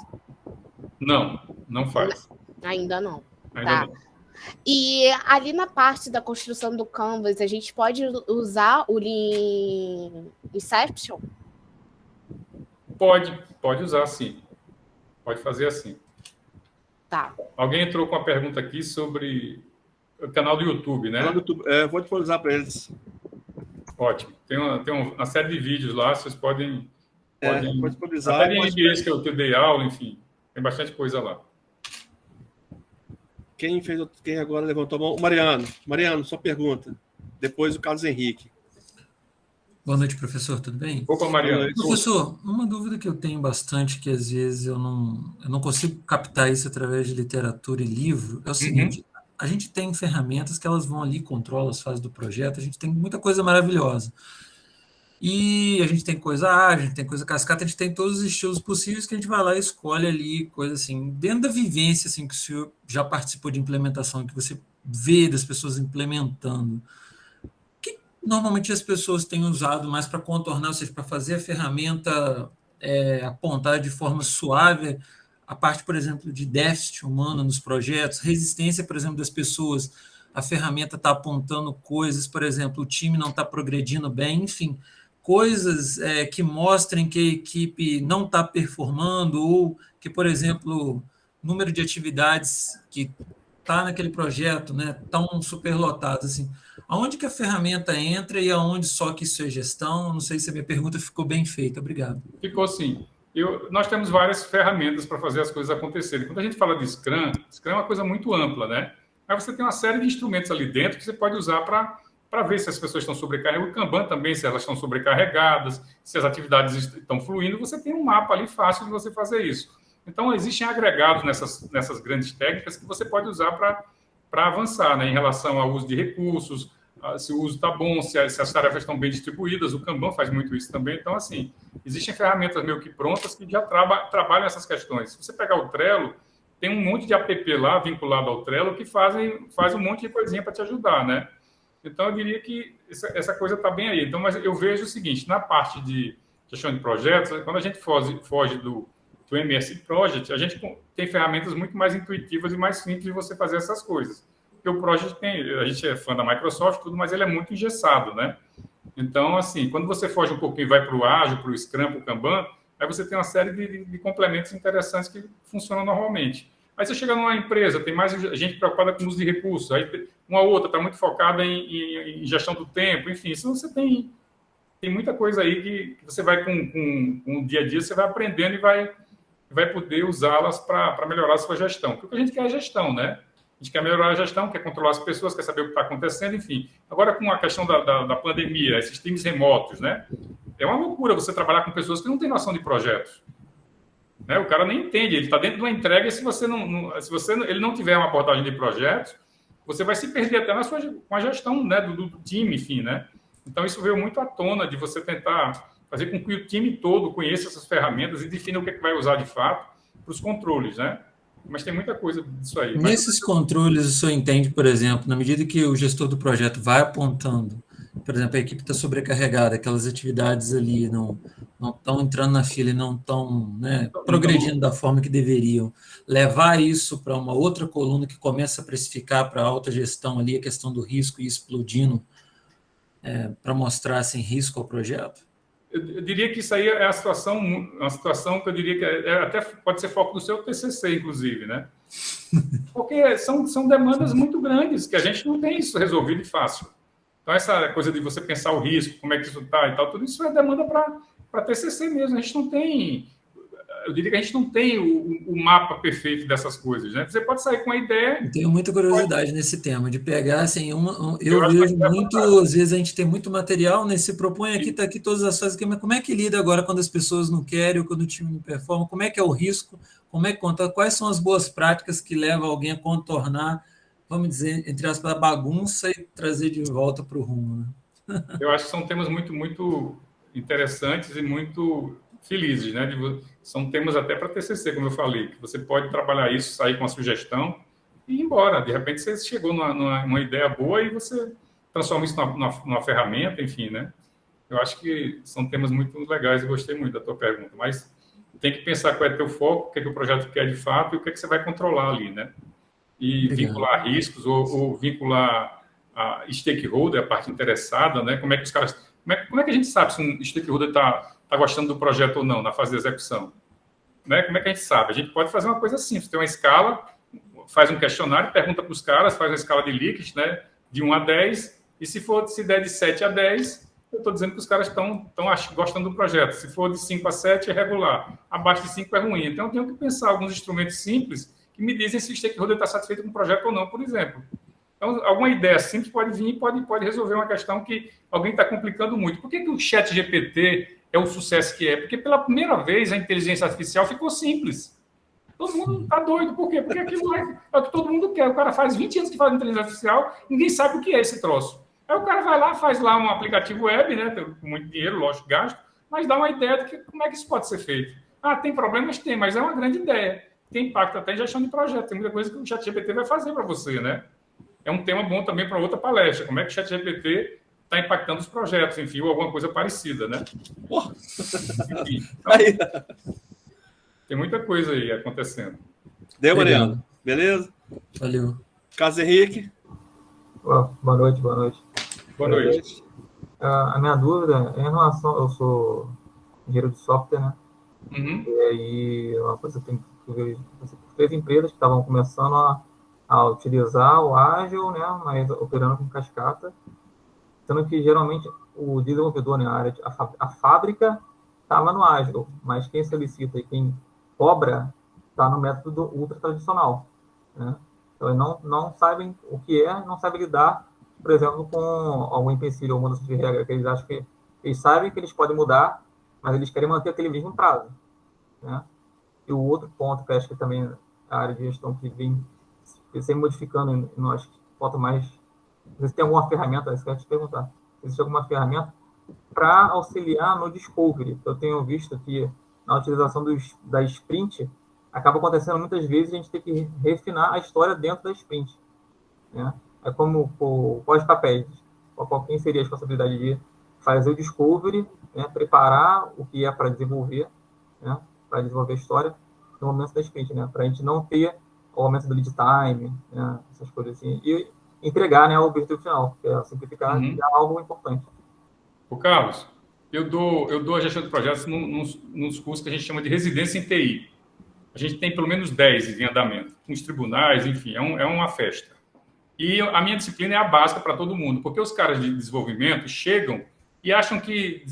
Não faz. Ainda não. Ainda Tá. não. E ali na parte da construção do Canvas, a gente pode usar o Lean Inception? Pode usar sim. Pode fazer assim. Tá. Alguém entrou com uma pergunta aqui sobre o canal do YouTube, né? Canal do YouTube. Vou disponibilizar para eles. Ótimo. Tem uma série de vídeos lá, vocês podem Pode disponibilizar. até de MBAs que eu dei aula, enfim. Tem bastante coisa lá. Quem agora levantou a mão? O Mariano. Mariano, sua pergunta. Depois o Carlos Henrique. Boa noite, professor, tudo bem? Opa, Mariano. Professor, uma dúvida que eu tenho bastante, que às vezes eu não consigo captar isso através de literatura e livro, é o seguinte: a gente tem ferramentas que elas vão ali, controlam as fases do projeto, a gente tem muita coisa maravilhosa. E a gente tem coisa ágil, a gente tem coisa cascata, a gente tem todos os estilos possíveis que a gente vai lá e escolhe ali, coisa assim. Dentro da vivência, assim, que o senhor já participou de implementação, que você vê das pessoas implementando, que normalmente as pessoas têm usado mais para contornar, ou seja, para fazer a ferramenta apontar de forma suave a parte, por exemplo, de déficit humano nos projetos, resistência, por exemplo, das pessoas, a ferramenta está apontando coisas, por exemplo, o time não está progredindo bem, enfim, coisas que mostrem que a equipe não está performando ou que, por exemplo, número de atividades que está naquele projeto, né, estão superlotados, assim. Aonde que a ferramenta entra e aonde só que isso é gestão? Não sei se a minha pergunta ficou bem feita. Obrigado. Ficou sim. Nós temos várias ferramentas para fazer as coisas acontecerem. Quando a gente fala de Scrum é uma coisa muito ampla, né? Aí você tem uma série de instrumentos ali dentro que você pode usar para ver se as pessoas estão sobrecarregadas. O Kanban também, se elas estão sobrecarregadas, se as atividades estão fluindo, você tem um mapa ali fácil de você fazer isso. Então, existem agregados nessas grandes técnicas que você pode usar para avançar, né? Em relação ao uso de recursos, se o uso está bom, se as tarefas estão bem distribuídas. O Kanban faz muito isso também. Então, assim, existem ferramentas meio que prontas que já trabalham essas questões. Se você pegar o Trello, tem um monte de app lá vinculado ao Trello que faz um monte de coisinha para te ajudar, né? Então, eu diria que essa coisa está bem aí. Então, mas eu vejo o seguinte, na parte de gestão de projetos, quando a gente foge do MS Project, a gente tem ferramentas muito mais intuitivas e mais simples de você fazer essas coisas. Porque o Project a gente é fã da Microsoft, tudo, mas ele é muito engessado, né? Então, assim, quando você foge um pouquinho e vai para o Ágil, para o Scrum, para o Kanban, aí você tem uma série de complementos interessantes que funcionam normalmente. Aí você chega numa empresa, tem mais gente preocupada com o uso de recursos, aí uma outra está muito focada em gestão do tempo, enfim, isso você tem muita coisa aí que você vai com o dia a dia, você vai aprendendo e vai poder usá-las para melhorar a sua gestão. Porque o que a gente quer é gestão, né? A gente quer melhorar a gestão, quer controlar as pessoas, quer saber o que está acontecendo, enfim. Agora, com a questão da pandemia, esses times remotos, né? É uma loucura você trabalhar com pessoas que não têm noção de projetos. Né? O cara nem entende, ele está dentro de uma entrega e se ele não tiver uma abordagem de projetos, você vai se perder até com a gestão, né, do time, enfim, né? Então, isso veio muito à tona de você tentar fazer com que o time todo conheça essas ferramentas e defina o que, é que vai usar de fato para os controles, né? Mas tem muita coisa disso aí. Nesses controles, o senhor entende, por exemplo, na medida que o gestor do projeto vai apontando, por exemplo, a equipe está sobrecarregada, aquelas atividades ali não estão entrando na fila e não estão, né, progredindo da forma que deveriam, levar isso para uma outra coluna que começa a precificar para a alta gestão ali, a questão do risco e explodindo para mostrar assim, risco ao projeto? Eu diria que isso aí é uma situação que eu diria que até pode ser foco do seu TCC, inclusive, né? Porque são demandas muito grandes, que a gente não tem isso resolvido fácil. Então, essa coisa de você pensar o risco, como é que isso está e tal, tudo isso é demanda para TCC mesmo. A gente não tem... Eu diria que a gente não tem o mapa perfeito dessas coisas, né? Você pode sair com a ideia... Eu tenho muita curiosidade nesse tema, de pegar, assim, eu vejo muito, às vezes a gente tem muito material, né? Se propõe aqui, está aqui todas as fases, mas como é que lida agora quando as pessoas não querem ou quando o time não performa? Como é que é o risco? Como é que conta? Quais são as boas práticas que levam alguém a contornar, vamos dizer, entre aspas, a bagunça e trazer de volta para o rumo, né? Eu acho que são temas muito, muito interessantes e muito felizes, né? São temas até para TCC, como eu falei, que você pode trabalhar isso, sair com a sugestão e ir embora. De repente, você chegou numa ideia boa e você transforma isso numa ferramenta, enfim, né? Eu acho que são temas muito legais e gostei muito da tua pergunta, mas tem que pensar qual é o teu foco, o que é que o projeto quer de fato e o que é que você vai controlar ali, né? E vincular riscos ou vincular a stakeholder, a parte interessada, né? Como é que os caras... Como é que a gente sabe se um stakeholder está gostando do projeto ou não, na fase de execução? Né? Como é que a gente sabe? A gente pode fazer uma coisa simples, tem uma escala, faz um questionário, pergunta para os caras, faz uma escala de Likert, né? De 1 a 10, e se der de 7 a 10, eu estou dizendo que os caras estão gostando do projeto. Se for de 5 a 7, é regular. Abaixo de 5 é ruim. Então, eu tenho que pensar alguns instrumentos simples que me dizem se o stakeholder está satisfeito com o projeto ou não, por exemplo. Então, alguma ideia simples pode vir e pode resolver uma questão que alguém está complicando muito. Por que o ChatGPT é o sucesso que é? Porque pela primeira vez a inteligência artificial ficou simples. Todo mundo está doido. Por quê? Porque aquilo é o que todo mundo quer. O cara faz 20 anos que faz inteligência artificial, ninguém sabe o que é esse troço. Aí o cara vai lá, faz lá um aplicativo web, né? Tem muito dinheiro, lógico, gasto, mas dá uma ideia de como é que isso pode ser feito. Ah, tem problemas? Tem, mas é uma grande ideia. Tem impacto até em gestão de projeto. Tem muita coisa que o ChatGPT vai fazer para você, né? É um tema bom também para outra palestra. Como é que o ChatGPT está impactando os projetos, enfim, ou alguma coisa parecida, né? Enfim, então, tem muita coisa aí acontecendo. Deu, Mariano? Beleza? Valeu. Carlos Henrique? Boa noite. Boa noite. A minha dúvida é em relação... Eu sou engenheiro de software, né? Uhum. E aí, uma coisa que eu vejo... Três empresas que estavam começando a utilizar o Ágil, né, mas operando com cascata, sendo que geralmente o desenvolvedor, né, a fábrica estava no Ágil, mas quem solicita e quem cobra está no método ultra tradicional, né? Então eles não sabem o que é, não sabem lidar, por exemplo, com algum empecilho ou mudança de regra, que eles acham que eles sabem que eles podem mudar, mas eles querem manter aquele mesmo prazo, né? E o outro ponto que eu acho que também a área de gestão que vem sempre modificando, nós falta mais. Se tem alguma ferramenta, isso que eu ia te perguntar. Existe alguma ferramenta para auxiliar no discovery? Eu tenho visto que na utilização da sprint acaba acontecendo muitas vezes a gente tem que refinar a história dentro da sprint, né? É como o pós-papéis. Quem seria a responsabilidade de fazer o discovery, né? Preparar o que é para desenvolver, né? para desenvolver a história no momento da sprint, né? Para a gente não ter o aumento do lead time, né? Essas coisas assim. E entregar, né, o objetivo final, que é simplificar, que é algo importante. Ô, Carlos, eu dou a gestão de projetos nos cursos que a gente chama de residência em TI. A gente tem pelo menos 10 em andamento, com os tribunais, enfim, é uma festa. E a minha disciplina é a básica para todo mundo, porque os caras de desenvolvimento chegam e acham que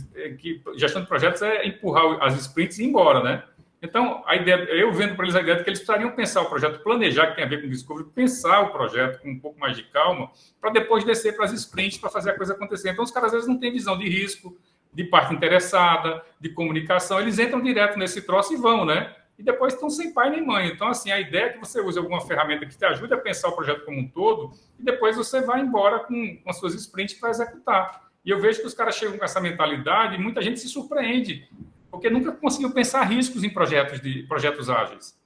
gestão de projetos é empurrar as sprints e ir embora, né? Então, a ideia, eu vendo para eles a ideia de que eles precisariam pensar o projeto, planejar, que tem a ver com o discovery, pensar o projeto com um pouco mais de calma, para depois descer para as sprints, para fazer a coisa acontecer. Então, os caras às vezes não têm visão de risco, de parte interessada, de comunicação, eles entram direto nesse troço e vão, né? E depois estão sem pai nem mãe. Então, assim, a ideia é que você use alguma ferramenta que te ajude a pensar o projeto como um todo e depois você vai embora com as suas sprints para executar. E eu vejo que os caras chegam com essa mentalidade e muita gente se surpreende, porque nunca conseguiu pensar riscos em projetos ágeis.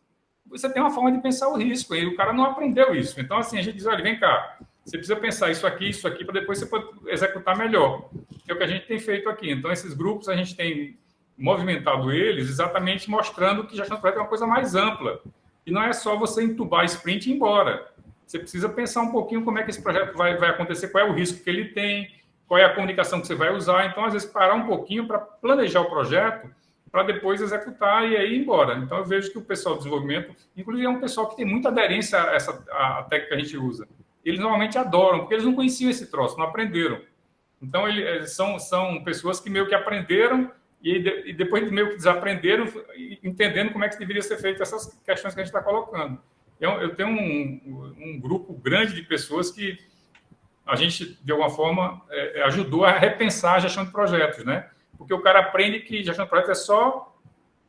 Você tem uma forma de pensar o risco, e o cara não aprendeu isso. Então, assim, a gente diz, olha, vem cá, você precisa pensar isso aqui, para depois você poder executar melhor. É o que a gente tem feito aqui. Então, esses grupos, a gente tem movimentado eles exatamente mostrando que gestão de projeto é uma coisa mais ampla. E não é só você entubar a sprint e ir embora. Você precisa pensar um pouquinho como é que esse projeto vai acontecer, qual é o risco que ele tem, qual é a comunicação que você vai usar. Então, às vezes, parar um pouquinho para planejar o projeto, para depois executar e aí ir embora. Então, eu vejo que o pessoal de desenvolvimento, inclusive, é um pessoal que tem muita aderência a técnica que a gente usa. Eles normalmente adoram, porque eles não conheciam esse troço, não aprenderam. Então, eles são pessoas que meio que aprenderam e depois meio que desaprenderam, entendendo como é que deveria ser feito essas questões que a gente está colocando. Eu tenho um grupo grande de pessoas que a gente, de alguma forma, ajudou a repensar a gestão de projetos, né? Porque o cara aprende que gestão de projetos é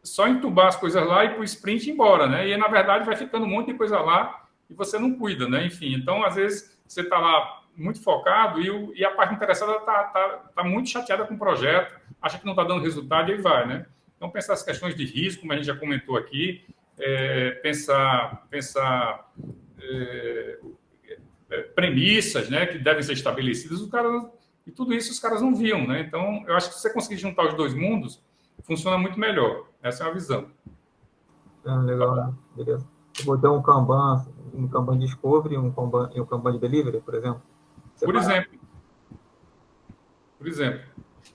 só entubar as coisas lá e para o sprint ir embora, né? E, na verdade, vai ficando um monte de coisa lá e você não cuida, né? Enfim, então, às vezes, você está lá muito focado e a parte interessada está muito chateada com o projeto, acha que não está dando resultado e aí vai, né? Então, pensar as questões de risco, como a gente já comentou aqui, pensar premissas, né, que devem ser estabelecidas, e tudo isso os caras não viam, né? Então, eu acho que se você conseguir juntar os dois mundos, funciona muito melhor. Essa é a visão. Legal, né? Beleza. Eu botei um Kanban Discovery e um Kanban de Delivery, por exemplo. Por exemplo.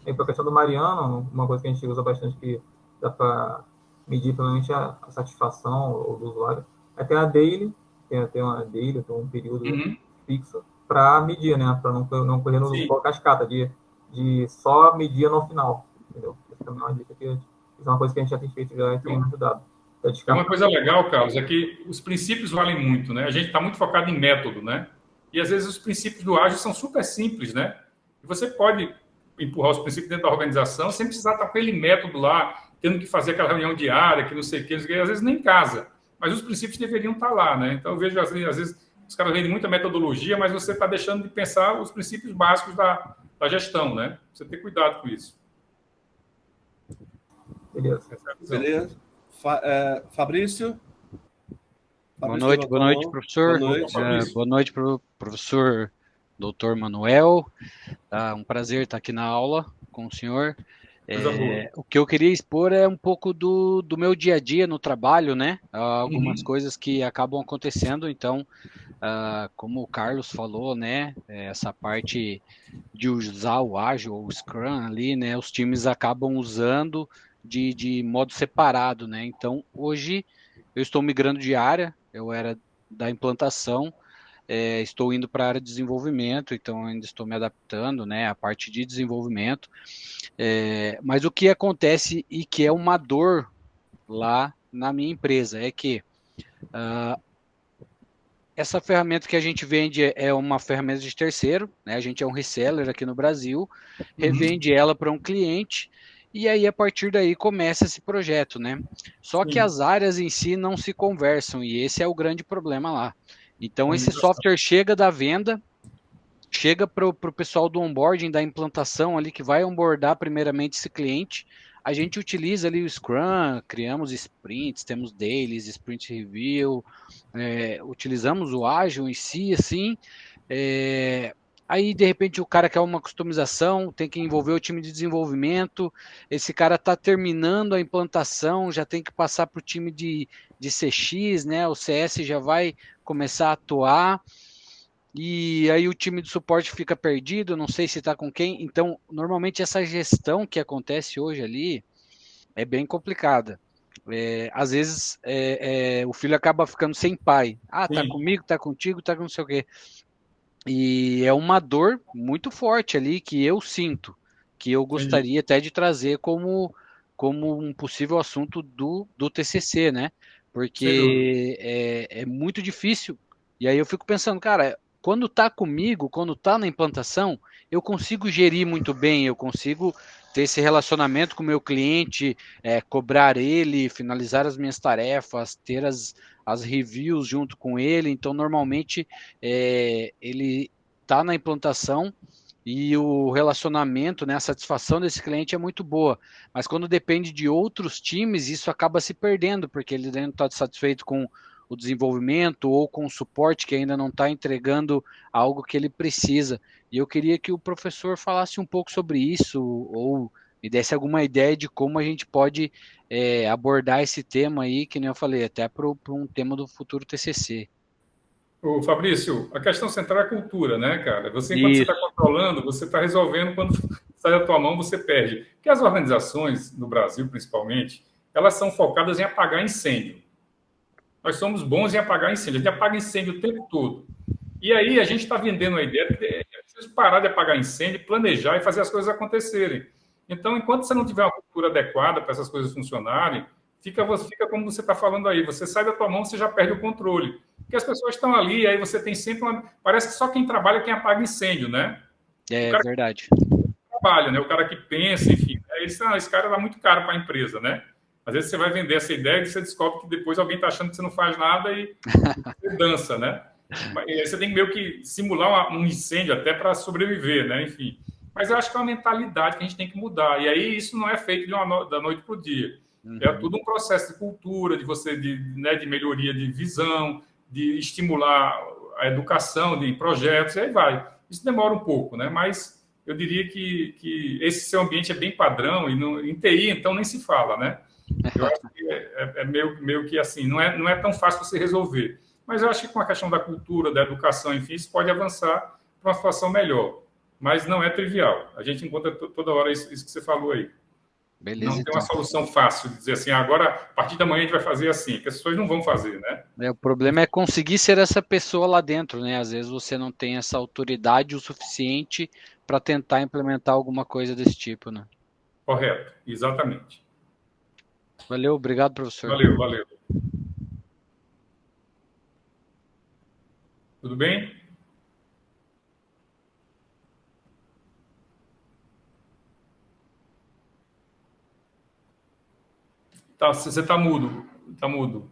E para a questão do Mariano, uma coisa que a gente usa bastante que dá para medir, provavelmente, a satisfação do usuário. Tem a daily, tem uma daily, tem um período fixo para medir, né? Para não correr no cascata, de só medir no final, entendeu? Essa também é uma dica isso é uma coisa que a gente já tem feito já e tem ajudado. Uma coisa legal, Carlos, é que os princípios valem muito, né? A gente está muito focado em método, né? E às vezes os princípios do ágil são super simples, né? E você pode empurrar os princípios dentro da organização sem precisar estar com aquele método lá, tendo que fazer aquela reunião diária, que não sei o que, às vezes nem casa. Mas os princípios deveriam estar lá, né? Então eu vejo, às vezes, os caras vendem muita metodologia, mas você está deixando de pensar os princípios básicos da gestão, né? Você ter cuidado com isso. Beleza. Fabrício? Boa noite, professor. Boa noite, professor Dr. Manuel. Um prazer estar aqui na aula com o senhor. O que eu queria expor é um pouco do meu dia a dia no trabalho, né? Algumas coisas que acabam acontecendo. Então, como o Carlos falou, né? Essa parte de usar o Agile ou o Scrum ali, né? Os times acabam usando de modo separado, né? Então, hoje eu estou migrando de área. Eu era da implantação. Estou indo para a área de desenvolvimento, então ainda estou me adaptando, né, à parte de desenvolvimento, mas o que acontece e que é uma dor lá na minha empresa é que essa ferramenta que a gente vende é uma ferramenta de terceiro, né, a gente é um reseller aqui no Brasil, revende ela para um cliente, e aí a partir daí começa esse projeto, né, só que as áreas em si não se conversam, e esse é o grande problema lá. Então, esse software chega da venda, chega para o pessoal do onboarding, da implantação ali, que vai onboardar primeiramente esse cliente. A gente utiliza ali o Scrum, criamos sprints, temos dailies, sprint review, utilizamos o Agile em si, assim, Aí, de repente, o cara quer uma customização, tem que envolver o time de desenvolvimento, esse cara está terminando a implantação, já tem que passar para o time de CX, né? O CS já vai começar a atuar, e aí o time de suporte fica perdido, não sei se está com quem. Então, normalmente, essa gestão que acontece hoje ali é bem complicada. Às vezes, o filho acaba ficando sem pai. Ah, tá comigo, tá contigo, tá com não sei o quê. E é uma dor muito forte ali que eu sinto, que eu gostaria até de trazer como um possível assunto do TCC, né? Porque é muito difícil. E aí eu fico pensando, cara, quando tá comigo, quando tá na implantação, eu consigo gerir muito bem, eu consigo ter esse relacionamento com o meu cliente, cobrar ele, finalizar as minhas tarefas, ter as reviews junto com ele. Então, normalmente, ele está na implantação e o relacionamento, né, a satisfação desse cliente é muito boa. Mas quando depende de outros times, isso acaba se perdendo, porque ele não está satisfeito com o desenvolvimento ou com o suporte que ainda não está entregando algo que ele precisa. E eu queria que o professor falasse um pouco sobre isso, ou me desse alguma ideia de como a gente pode abordar esse tema aí, que nem eu falei, até para um tema do futuro TCC. Ô, Fabrício, a questão central é a cultura, né, cara? Você, enquanto você está controlando, você está resolvendo, quando sai da tua mão, você perde. Porque as organizações, no Brasil principalmente, elas são focadas em apagar incêndio. Nós somos bons em apagar incêndio, a gente apaga incêndio o tempo todo. E aí a gente está vendendo a ideia de que é preciso parar de apagar incêndio, planejar e fazer as coisas acontecerem. Então, enquanto você não tiver uma cultura adequada para essas coisas funcionarem, fica como você está falando aí, você sai da tua mão, você já perde o controle. Porque as pessoas estão ali, aí você tem sempre parece que só quem trabalha é quem apaga incêndio, né? É verdade. Trabalha, né? O cara que pensa, enfim. Esse cara dá muito caro para a empresa, né? Às vezes você vai vender essa ideia e você descobre que depois alguém está achando que você não faz nada e você dança, né? Você tem meio que simular um incêndio até para sobreviver, né? Enfim. Mas eu acho que é uma mentalidade que a gente tem que mudar. E aí isso não é feito da noite para o dia. É tudo um processo de cultura, de melhoria de visão, de estimular a educação, de projetos, e aí vai. Isso demora um pouco, né? Mas eu diria que esse seu ambiente é bem padrão, e em TI, então, nem se fala, né? Eu acho que é meio que assim, não é tão fácil você resolver. Mas eu acho que com a questão da cultura, da educação, enfim, isso pode avançar para uma situação melhor. Mas não é trivial. A gente encontra toda hora isso que você falou aí. Beleza, não tem uma solução fácil de dizer assim, agora, a partir da manhã a gente vai fazer assim, que as pessoas não vão fazer, né? O problema é conseguir ser essa pessoa lá dentro, né? Às vezes você não tem essa autoridade o suficiente para tentar implementar alguma coisa desse tipo, né? Correto, exatamente. Valeu, obrigado, professor. Valeu. Tudo bem? Tá, você está mudo. Está mudo.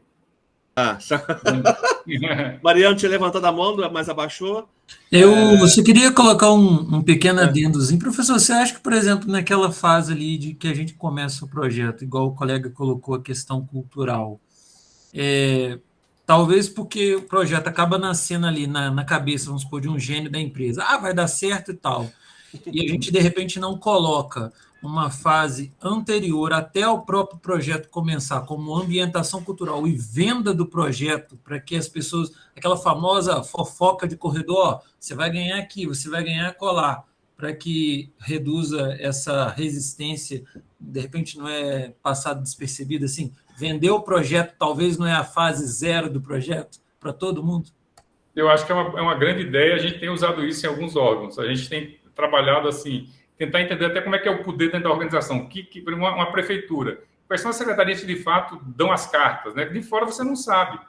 Mariano tinha levantado a mão, mas abaixou. Eu só queria colocar um pequeno adendozinho. Professor, você acha que, por exemplo, naquela fase ali de que a gente começa o projeto, igual o colega colocou a questão cultural, talvez porque o projeto acaba nascendo ali na cabeça, vamos supor, de um gênio da empresa. Ah, vai dar certo e tal. E a gente, de repente, não coloca uma fase anterior até o próprio projeto começar, como ambientação cultural e venda do projeto, para que as pessoas, aquela famosa fofoca de corredor, você vai ganhar aqui, você vai ganhar colar, para que reduza essa resistência, de repente não é passado despercebido, assim, vender o projeto talvez não é a fase zero do projeto para todo mundo? Eu acho que é uma grande ideia, a gente tem usado isso em alguns órgãos, a gente tem trabalhado assim, tentar entender até como é que é o poder dentro da organização, uma prefeitura. Quais são as secretarias que, de fato, dão as cartas, né? De fora você não sabe.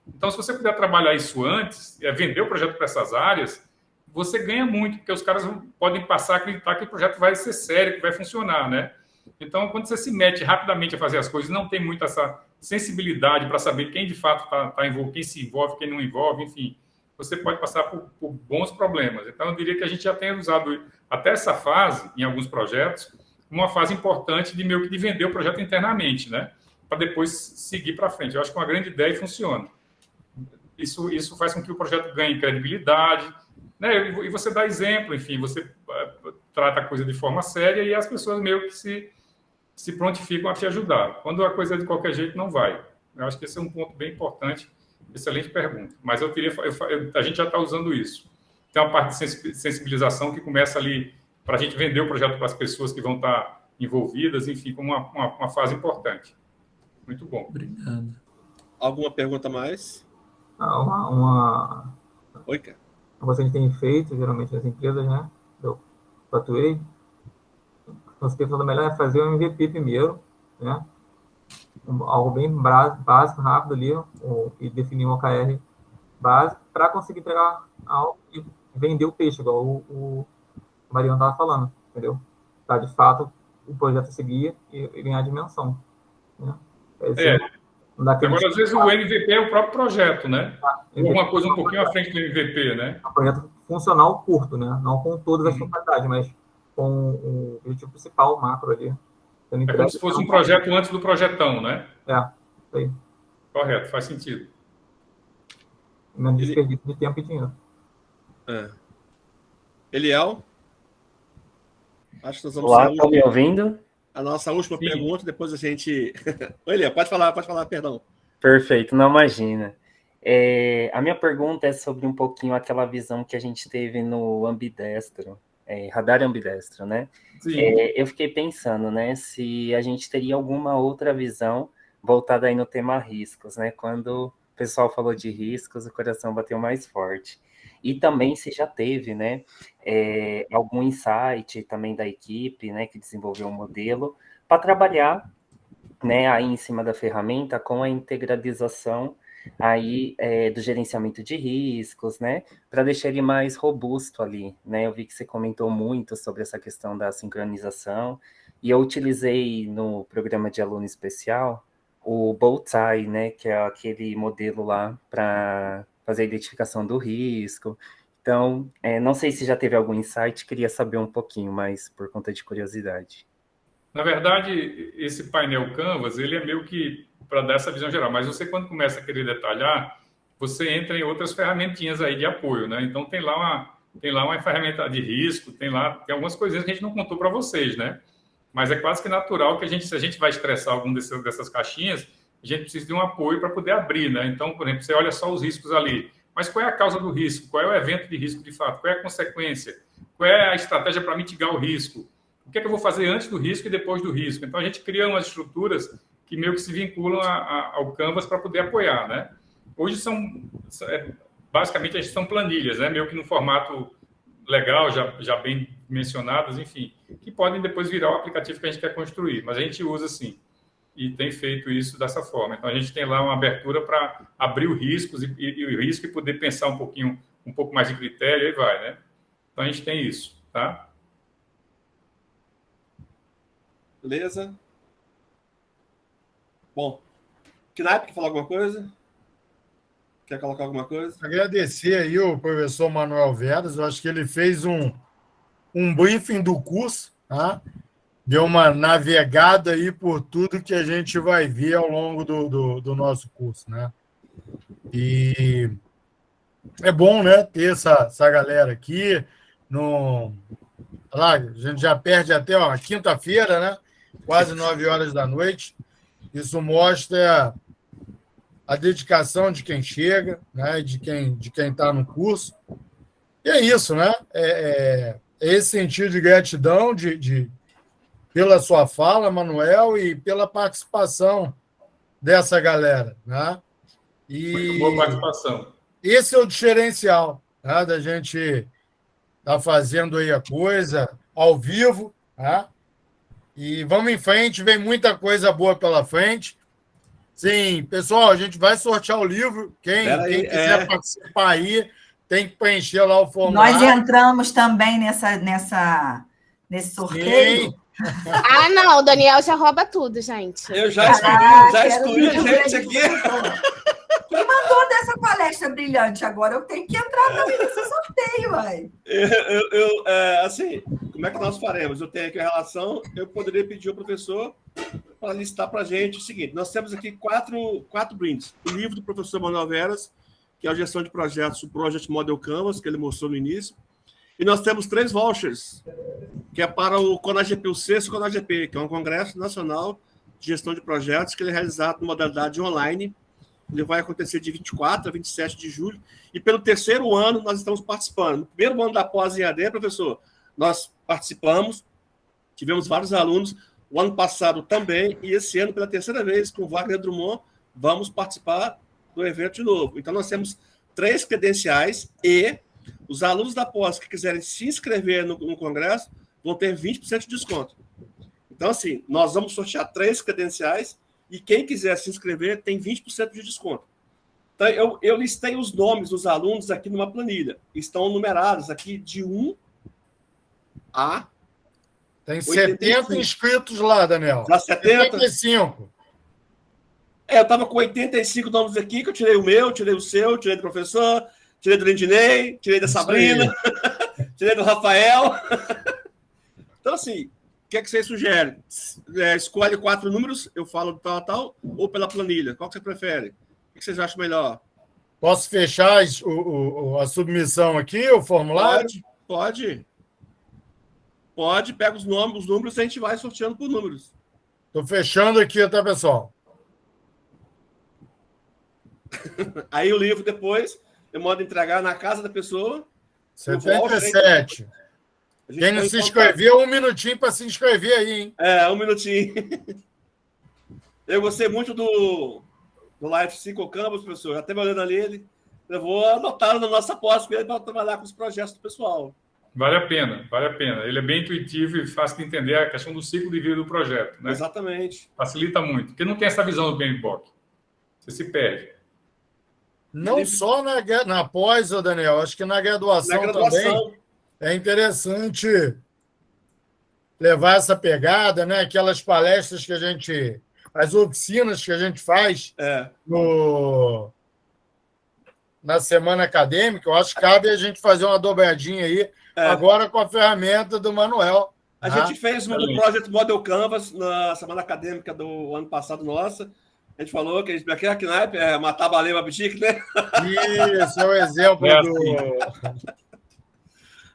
Então, se você puder trabalhar isso antes, vender o projeto para essas áreas, você ganha muito, porque os caras podem passar a acreditar que o projeto vai ser sério, que vai funcionar, né? Então, quando você se mete rapidamente a fazer as coisas, não tem muito essa sensibilidade para saber quem, de fato, tá envolvido, quem se envolve, quem não envolve, enfim, você pode passar por bons problemas. Então, eu diria que a gente já tem usado até essa fase, em alguns projetos, uma fase importante de meio que de vender o projeto internamente, né? Para depois seguir para frente. Eu acho que é uma grande ideia e funciona. Isso faz com que o projeto ganhe credibilidade, né? E você dá exemplo, enfim, você trata a coisa de forma séria e as pessoas meio que se prontificam a te ajudar. Quando a coisa é de qualquer jeito, não vai. Eu acho que esse é um ponto bem importante. Excelente pergunta. Mas a gente já está usando isso. Tem uma parte de sensibilização que começa ali para a gente vender o projeto para as pessoas que vão estar envolvidas, enfim, como uma fase importante. Muito bom. Obrigado. Alguma pergunta mais? Oi, cara. Uma coisa que a gente tem feito, geralmente, nas empresas, né? Eu atuei. Nossa questão da melhor é fazer o MVP primeiro, né? Algo bem básico, rápido ali, e definir um OKR básico para conseguir entregar algo e vender o peixe, igual o Mariano estava falando, entendeu? Para, de fato, o projeto seguir e ganhar dimensão. Né? Agora, às vezes, o MVP é o próprio projeto, né? Alguma coisa um pouquinho à frente do MVP, né? É um projeto funcional curto, né? Não com todas as funcionalidades, mas com o objetivo principal, o macro ali. É como se fosse um projeto antes do projetão, né? Isso aí. Correto, faz sentido. Menos desperdício de tempo e dinheiro. Eliel? Acho que nós vamos Olá, estão me ouvindo? A nossa última pergunta, depois a gente... Oi, Eliel, pode falar, perdão. Perfeito, não imagina. A minha pergunta é sobre um pouquinho aquela visão que a gente teve no ambidestro, radar ambidestro, né? Eu fiquei pensando, né, se a gente teria alguma outra visão voltada aí no tema riscos, né? Quando o pessoal falou de riscos, o coração bateu mais forte. E também se já teve, né, algum insight também da equipe, né, que desenvolveu um modelo para trabalhar, né, aí em cima da ferramenta com a integralização aí do gerenciamento de riscos, né, para deixar ele mais robusto ali, né? Eu vi que você comentou muito sobre essa questão da sincronização e eu utilizei no programa de aluno especial o Bowtie, né, que é aquele modelo lá para fazer a identificação do risco. Então, não sei se já teve algum insight, queria saber um pouquinho mais por conta de curiosidade. Na verdade, esse painel Canvas, ele é meio que para dar essa visão geral, mas você, quando começa a querer detalhar, você entra em outras ferramentinhas aí de apoio, né? Então, tem lá uma ferramenta de risco, tem algumas coisinhas que a gente não contou para vocês, né? Mas é quase que natural que se a gente vai estressar alguma dessas caixinhas, a gente precisa de um apoio para poder abrir, né? Então, por exemplo, você olha só os riscos ali, mas qual é a causa do risco? Qual é o evento de risco de fato? Qual é a consequência? Qual é a estratégia para mitigar o risco? O que é que eu vou fazer antes do risco e depois do risco? Então, a gente cria umas estruturas que meio que se vinculam ao Canvas para poder apoiar, né? Hoje basicamente, são planilhas, né? Meio que no formato legal, já bem mencionadas, enfim, que podem depois virar o aplicativo que a gente quer construir, mas a gente usa assim, e tem feito isso dessa forma. Então, a gente tem lá uma abertura para abrir os riscos e o risco e poder pensar um pouco mais de critério, e vai, né? Então, a gente tem isso, tá? Beleza? Bom, Knaip, quer falar alguma coisa? Quer colocar alguma coisa? Agradecer aí o professor Manuel Veras, eu acho que ele fez um briefing do curso, tá? Deu uma navegada aí por tudo que a gente vai ver ao longo do nosso curso, né? E é bom, né, ter essa galera aqui. Lá, a gente já perde até a quinta-feira, né? Quase 9 horas da noite. Isso mostra a dedicação de quem chega, né? De quem está no curso. E é isso, né? Esse sentido de gratidão pela sua fala, Manuel, e pela participação dessa galera, né? Muito boa participação. Esse é o diferencial, né? Da gente estar fazendo aí a coisa ao vivo, tá? E vamos em frente, vem muita coisa boa pela frente. Sim, pessoal, a gente vai sortear o livro. Quem quiser participar aí, tem que preencher lá o formulário. Nós entramos também nesse sorteio. Sim. Ah, não, o Daniel já rouba tudo, gente. Eu já excluí gente aqui. Quem mandou dessa palestra brilhante agora? Eu tenho que entrar também nesse sorteio, vai. Assim, como é que nós faremos? Eu tenho aqui a relação, eu poderia pedir ao professor para listar para a gente o seguinte: nós temos aqui quatro brindes. O livro do professor Manuel Veras, que é a gestão de projetos, o Project Model Canvas, que ele mostrou no início. E nós temos 3 vouchers, que é para o CONAGP, o 6º CONAGP, que é um Congresso Nacional de Gestão de Projetos, que ele é realizado em modalidade online. Ele vai acontecer de 24 a 27 de julho. E pelo 3º ano, nós estamos participando. No primeiro ano da pós-EAD, professor, nós participamos, tivemos vários alunos, o ano passado também, e esse ano, pela 3ª vez, com o Wagner Drummond, vamos participar do evento de novo. Então, nós temos 3 credenciais e os alunos da pós que quiserem se inscrever no congresso vão ter 20% de desconto. Então, assim, nós vamos sortear 3 credenciais e quem quiser se inscrever tem 20% de desconto. Então, eu listei os nomes dos alunos aqui numa planilha. Estão numerados aqui de 1 a... Tem 70 inscritos lá, Daniel. Já 70? 75. Eu estava com 85 nomes aqui, que eu tirei o meu, tirei o seu, tirei do professor, tirei do Lindinei, tirei da Sabrina, tirei do Rafael. Então, assim, o que é que você sugere? Escolhe 4 números, eu falo tal, ou pela planilha? Qual que você prefere? O que vocês acham melhor? Posso fechar a submissão aqui, o formulário? Pode. Pode, pega os números e a gente vai sorteando por números. Estou fechando aqui, tá, pessoal? Aí o livro depois, eu mando entregar na casa da pessoa. 77. Quem não se inscreveu, 1 minutinho para se inscrever aí, hein? 1 minutinho. Eu gostei muito do Life Cycle Campus, professor. Já estava olhando ali ele. Eu vou anotar na nossa pós para trabalhar com os projetos do pessoal. Vale a pena, vale a pena. Ele é bem intuitivo e fácil de entender a questão do ciclo de vida do projeto, né? Exatamente. Facilita muito. Porque não tem essa visão do PMBOK. Você se perde. Não só na pós, Daniel, acho que na graduação também é interessante levar essa pegada, né? Aquelas palestras que a gente... As oficinas que a gente faz na semana acadêmica, eu acho que cabe a gente fazer uma dobradinha aí, agora com a ferramenta do Manuel. A gente fez no Project Model Canvas na semana acadêmica do ano passado, nossa. A gente falou que aqui na Knaip é matar baleia, bichique, né? Isso, é o exemplo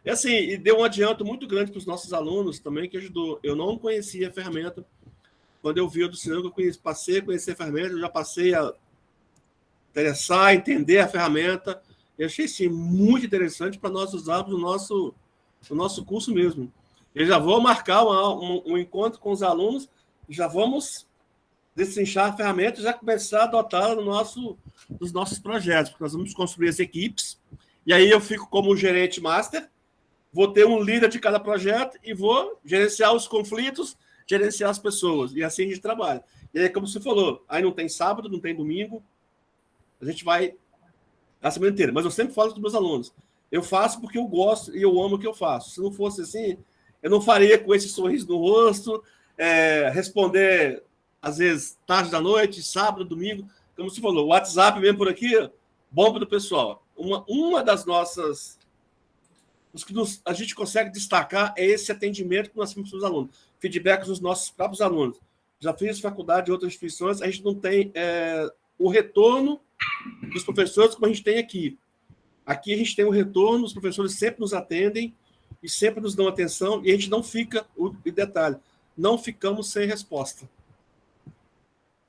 E assim, e deu um adianto muito grande para os nossos alunos também, que ajudou. Eu não conhecia a ferramenta. Quando eu vi o do cinema, passei a conhecer a ferramenta, eu já passei a interessar, entender a ferramenta. Eu achei, sim, muito interessante para nós usarmos no nosso curso mesmo. Eu já vou marcar um encontro com os alunos, já vamos destrinchar a ferramenta e já começar a adotá-la nos nossos projetos, porque nós vamos construir as equipes, e aí eu fico como gerente master, vou ter um líder de cada projeto e vou gerenciar os conflitos, gerenciar as pessoas, e assim a gente trabalha. E aí, como você falou, aí não tem sábado, não tem domingo, a gente vai a semana inteira. Mas eu sempre falo com os meus alunos, eu faço porque eu gosto e eu amo o que eu faço. Se não fosse assim, eu não faria com esse sorriso no rosto, responder, às vezes, tarde da noite, sábado, domingo, como você falou, o WhatsApp mesmo por aqui, bomba do pessoal. Uma das nossas... Os que a gente consegue destacar é esse atendimento que nós temos para os alunos, feedbacks dos nossos próprios alunos. Já fiz faculdade em outras instituições, a gente não tem o retorno dos professores como a gente tem aqui. Aqui a gente tem o retorno, os professores sempre nos atendem e sempre nos dão atenção, e a gente não fica, e detalhe, não ficamos sem resposta.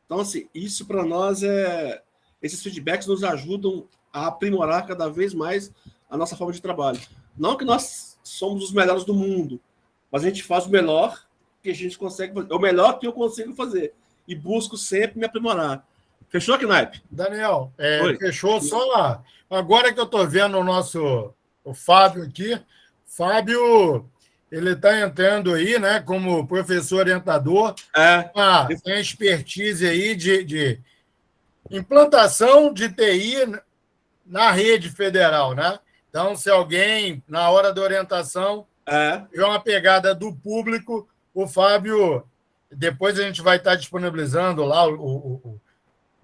Então, assim, isso para nós esses feedbacks nos ajudam a aprimorar cada vez mais a nossa forma de trabalho. Não que nós somos os melhores do mundo, mas a gente faz o melhor que a gente consegue fazer, o melhor que eu consigo fazer, e busco sempre me aprimorar. Fechou, Knaip? Daniel, fechou só lá. Agora que eu estou vendo o Fábio aqui, Fábio, ele está entrando aí, né, como professor orientador, tem expertise aí de implantação de TI na rede federal, né? Então, se alguém, na hora da orientação, tiver uma pegada do público, o Fábio, depois a gente vai estar disponibilizando lá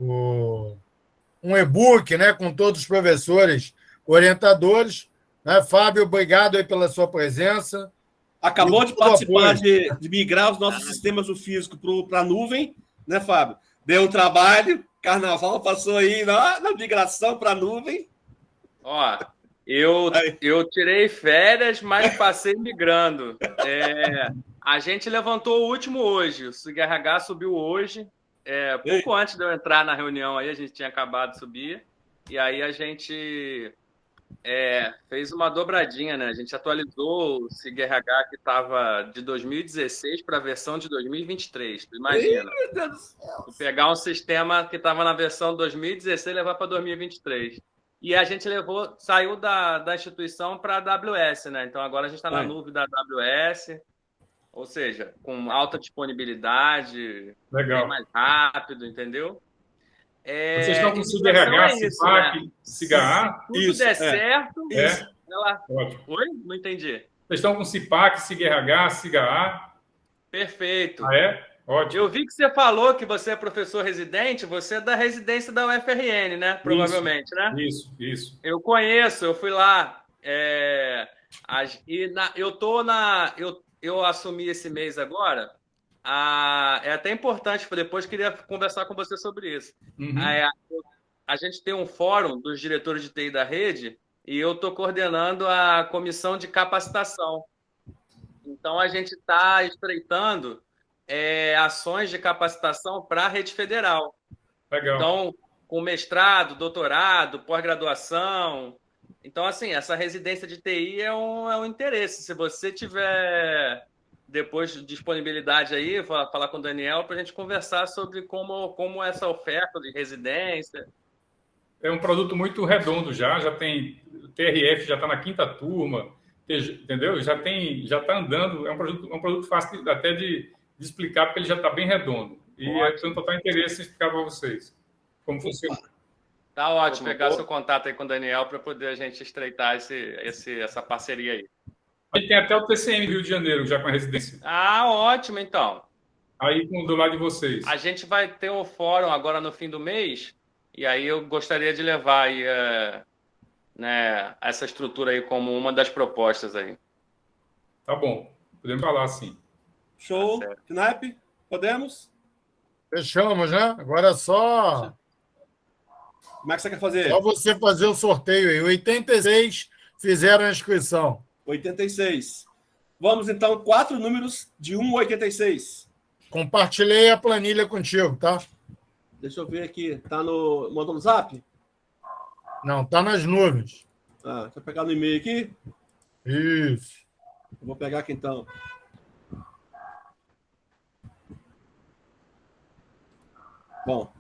um e-book, né, com todos os professores orientadores. Né? Fábio, obrigado aí pela sua presença. Acabou de participar de migrar os nossos sistemas do físico para a nuvem, né, Fábio? Deu um trabalho, Carnaval passou aí na migração para a nuvem. Ó, eu tirei férias, mas passei migrando. A gente levantou o último hoje. O SIGRH subiu hoje. Pouco antes de eu entrar na reunião aí, a gente tinha acabado de subir. E aí a gente fez uma dobradinha, né? A gente atualizou o SIGRH que estava de 2016 para a versão de 2023. Tu imagina. Meu Deus do céu. Tu pegar um sistema que estava na versão 2016 e levar para 2023. E a gente saiu da instituição para a AWS, né? Então agora a gente está na nuvem da AWS, ou seja, com alta disponibilidade, bem mais rápido, entendeu? Vocês estão com o SIGRH, CIPAC, SIGA? Se tudo der certo... Ótimo. Oi? Não entendi. Vocês estão com CIPAC, SIGRH, SIGA? Perfeito. Ótimo. Eu vi que você falou que você é professor residente, você é da residência da UFRN, né? Provavelmente, né? Isso. Eu conheço, eu fui lá. Eu assumi esse mês agora. É até importante, depois queria conversar com você sobre isso. A gente tem um fórum dos diretores de TI da rede e eu estou coordenando a comissão de capacitação. Então, a gente está estreitando ações de capacitação para a rede federal. Legal. Então, com mestrado, doutorado, pós-graduação. Então, assim, essa residência de TI é um interesse. Se você tiver... depois disponibilidade aí, falar com o Daniel para a gente conversar sobre como essa oferta de residência. É um produto muito redondo já tem, o TRF já está na 5ª turma, entendeu? Já está andando, é um produto fácil até de explicar, porque ele já está bem redondo. E eu tenho total interesse em explicar para vocês como funciona. Tá ótimo, pegar seu contato aí com o Daniel para poder a gente estreitar essa parceria aí. A gente tem até o TCM Rio de Janeiro, já com a residência. Ótimo, então. Aí, do lado de vocês. A gente vai ter um fórum agora no fim do mês, e aí eu gostaria de levar aí, essa estrutura aí como uma das propostas aí. Tá bom, podemos falar sim. Show. Knaip, podemos? Fechamos, né? Agora é só... Como é que você quer fazer? Só você fazer o sorteio aí. 86 fizeram a inscrição. 86. Vamos, então, 4 números de 1 a 86. Compartilhei a planilha contigo, tá? Deixa eu ver aqui. Tá no... Mandou no zap? Não, tá nas nuvens. Deixa eu pegar no e-mail aqui. Isso. Eu vou pegar aqui, então. Bom.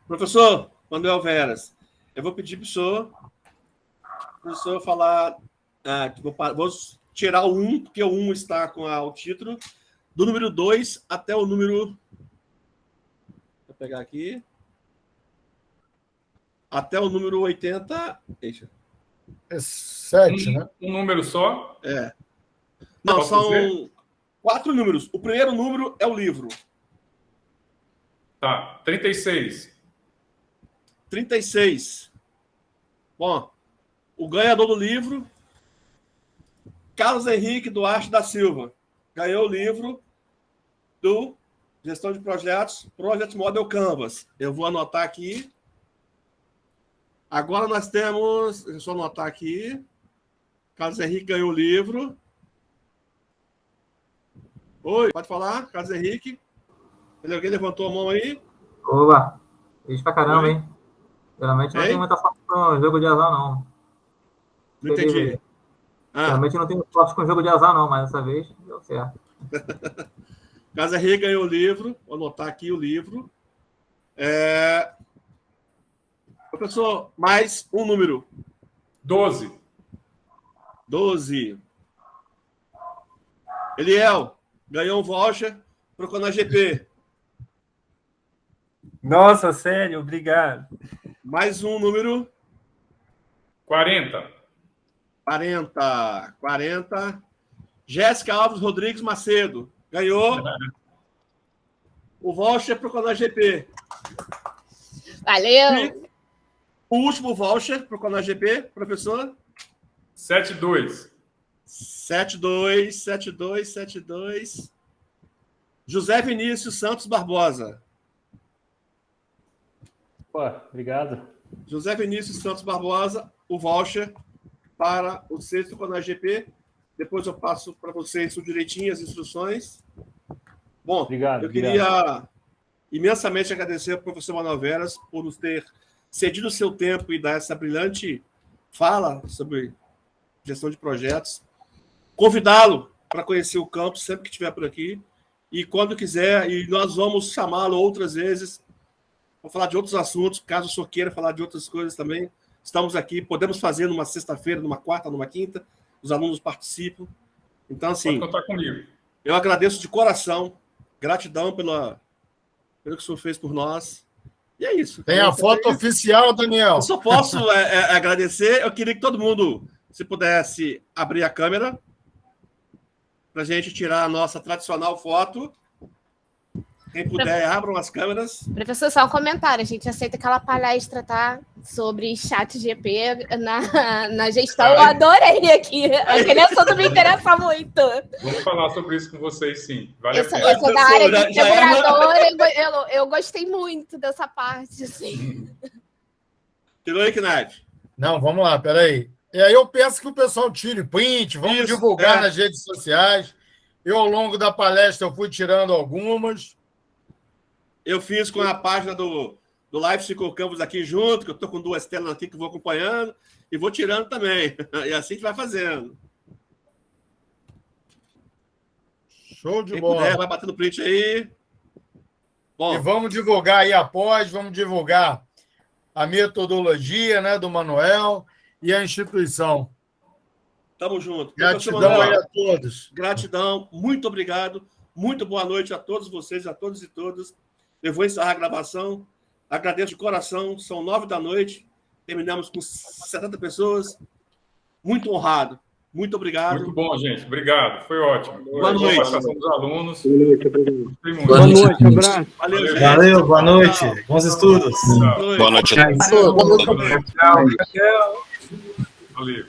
Professor Manuel Veras, eu vou pedir para o senhor falar... vou tirar o 1, porque o 1 está com o título, do número 2 até o número... Vou pegar aqui. Até o número 80... Deixa. É 7, né? Um número só? Não, são 4 números. O primeiro número é o livro. Tá, 36. 36. Bom, o ganhador do livro... Carlos Henrique Duarte da Silva ganhou o livro do Gestão de Projetos, Project Model Canvas. Eu vou anotar aqui. Agora nós temos... Deixa eu só anotar aqui. Carlos Henrique ganhou o livro. Oi, pode falar, Carlos Henrique? Alguém levantou a mão aí? Opa, isso pra caramba, hein? Geralmente não tem muita sorte com jogo de azar, não. Não entendi. Realmente não tenho sorte com jogo de azar, não, mas dessa vez deu certo. Casa Henrique ganhou o livro. Vou anotar aqui o livro. Professor, mais um número. 12. 12. Eliel, ganhou um voucher para o CONAGP. Nossa, sério, obrigado. Mais um número. 40. 40. Jéssica Alves Rodrigues Macedo. Ganhou o voucher para o CONAGP. Valeu! E o último voucher para o CONAGP, professor? 72. 72. José Vinícius Santos Barbosa. Opa, obrigado. José Vinícius Santos Barbosa, o voucher para o sexto CONAGP. Depois eu passo para vocês tudo direitinho, as instruções. Bom, eu queria imensamente agradecer ao professor Manuel Veras por nos ter cedido o seu tempo e dar essa brilhante fala sobre gestão de projetos. Convidá-lo para conhecer o campus sempre que estiver por aqui. E quando quiser, e nós vamos chamá-lo outras vezes para falar de outros assuntos, caso o senhor queira falar de outras coisas também. Estamos aqui, podemos fazer numa sexta-feira, numa quarta, numa quinta, os alunos participam. Então, assim, pode contar comigo. Eu agradeço de coração, gratidão pelo que o senhor fez por nós. E é isso. Tem a foto oficial, Daniel. Eu só posso agradecer. Eu queria que todo mundo, se pudesse, abrir a câmera para a gente tirar a nossa tradicional foto. Quem puder, abram as câmeras. Professor, só um comentário. A gente aceita aquela palestra, tá? Sobre chat GP na gestão. Eu adorei aqui. Aquele assunto me interessa muito. Vamos falar sobre isso com vocês, sim. Vale Essa da área de seguradora, eu gostei muito dessa parte, assim. Tirou aí, Knife? Não, vamos lá, peraí. E aí eu peço que o pessoal tire print, vamos divulgar nas redes sociais. Eu, ao longo da palestra, eu fui tirando algumas. Eu fiz com a página do Live Ciclo Campus aqui junto, que eu estou com 2 telas aqui que vou acompanhando, e vou tirando também. E assim a gente vai fazendo. Show de Quem bola. puder, vai batendo print aí. Bom. E vamos divulgar aí após, vamos divulgar a metodologia, né, do Manuel e a instituição. Tamo junto. Gratidão aí a todos. Gratidão, muito obrigado. Muito boa noite a todos vocês, a todos e todas. Eu vou encerrar a gravação. Agradeço de coração. São 9 da noite. Terminamos com 70 pessoas. Muito honrado. Muito obrigado. Muito bom, gente. Obrigado. Foi ótimo. Boa noite. Participação dos alunos. Boa noite. Abraço. Valeu, gente. Valeu, boa noite. Bons estudos. Boa noite. Valeu.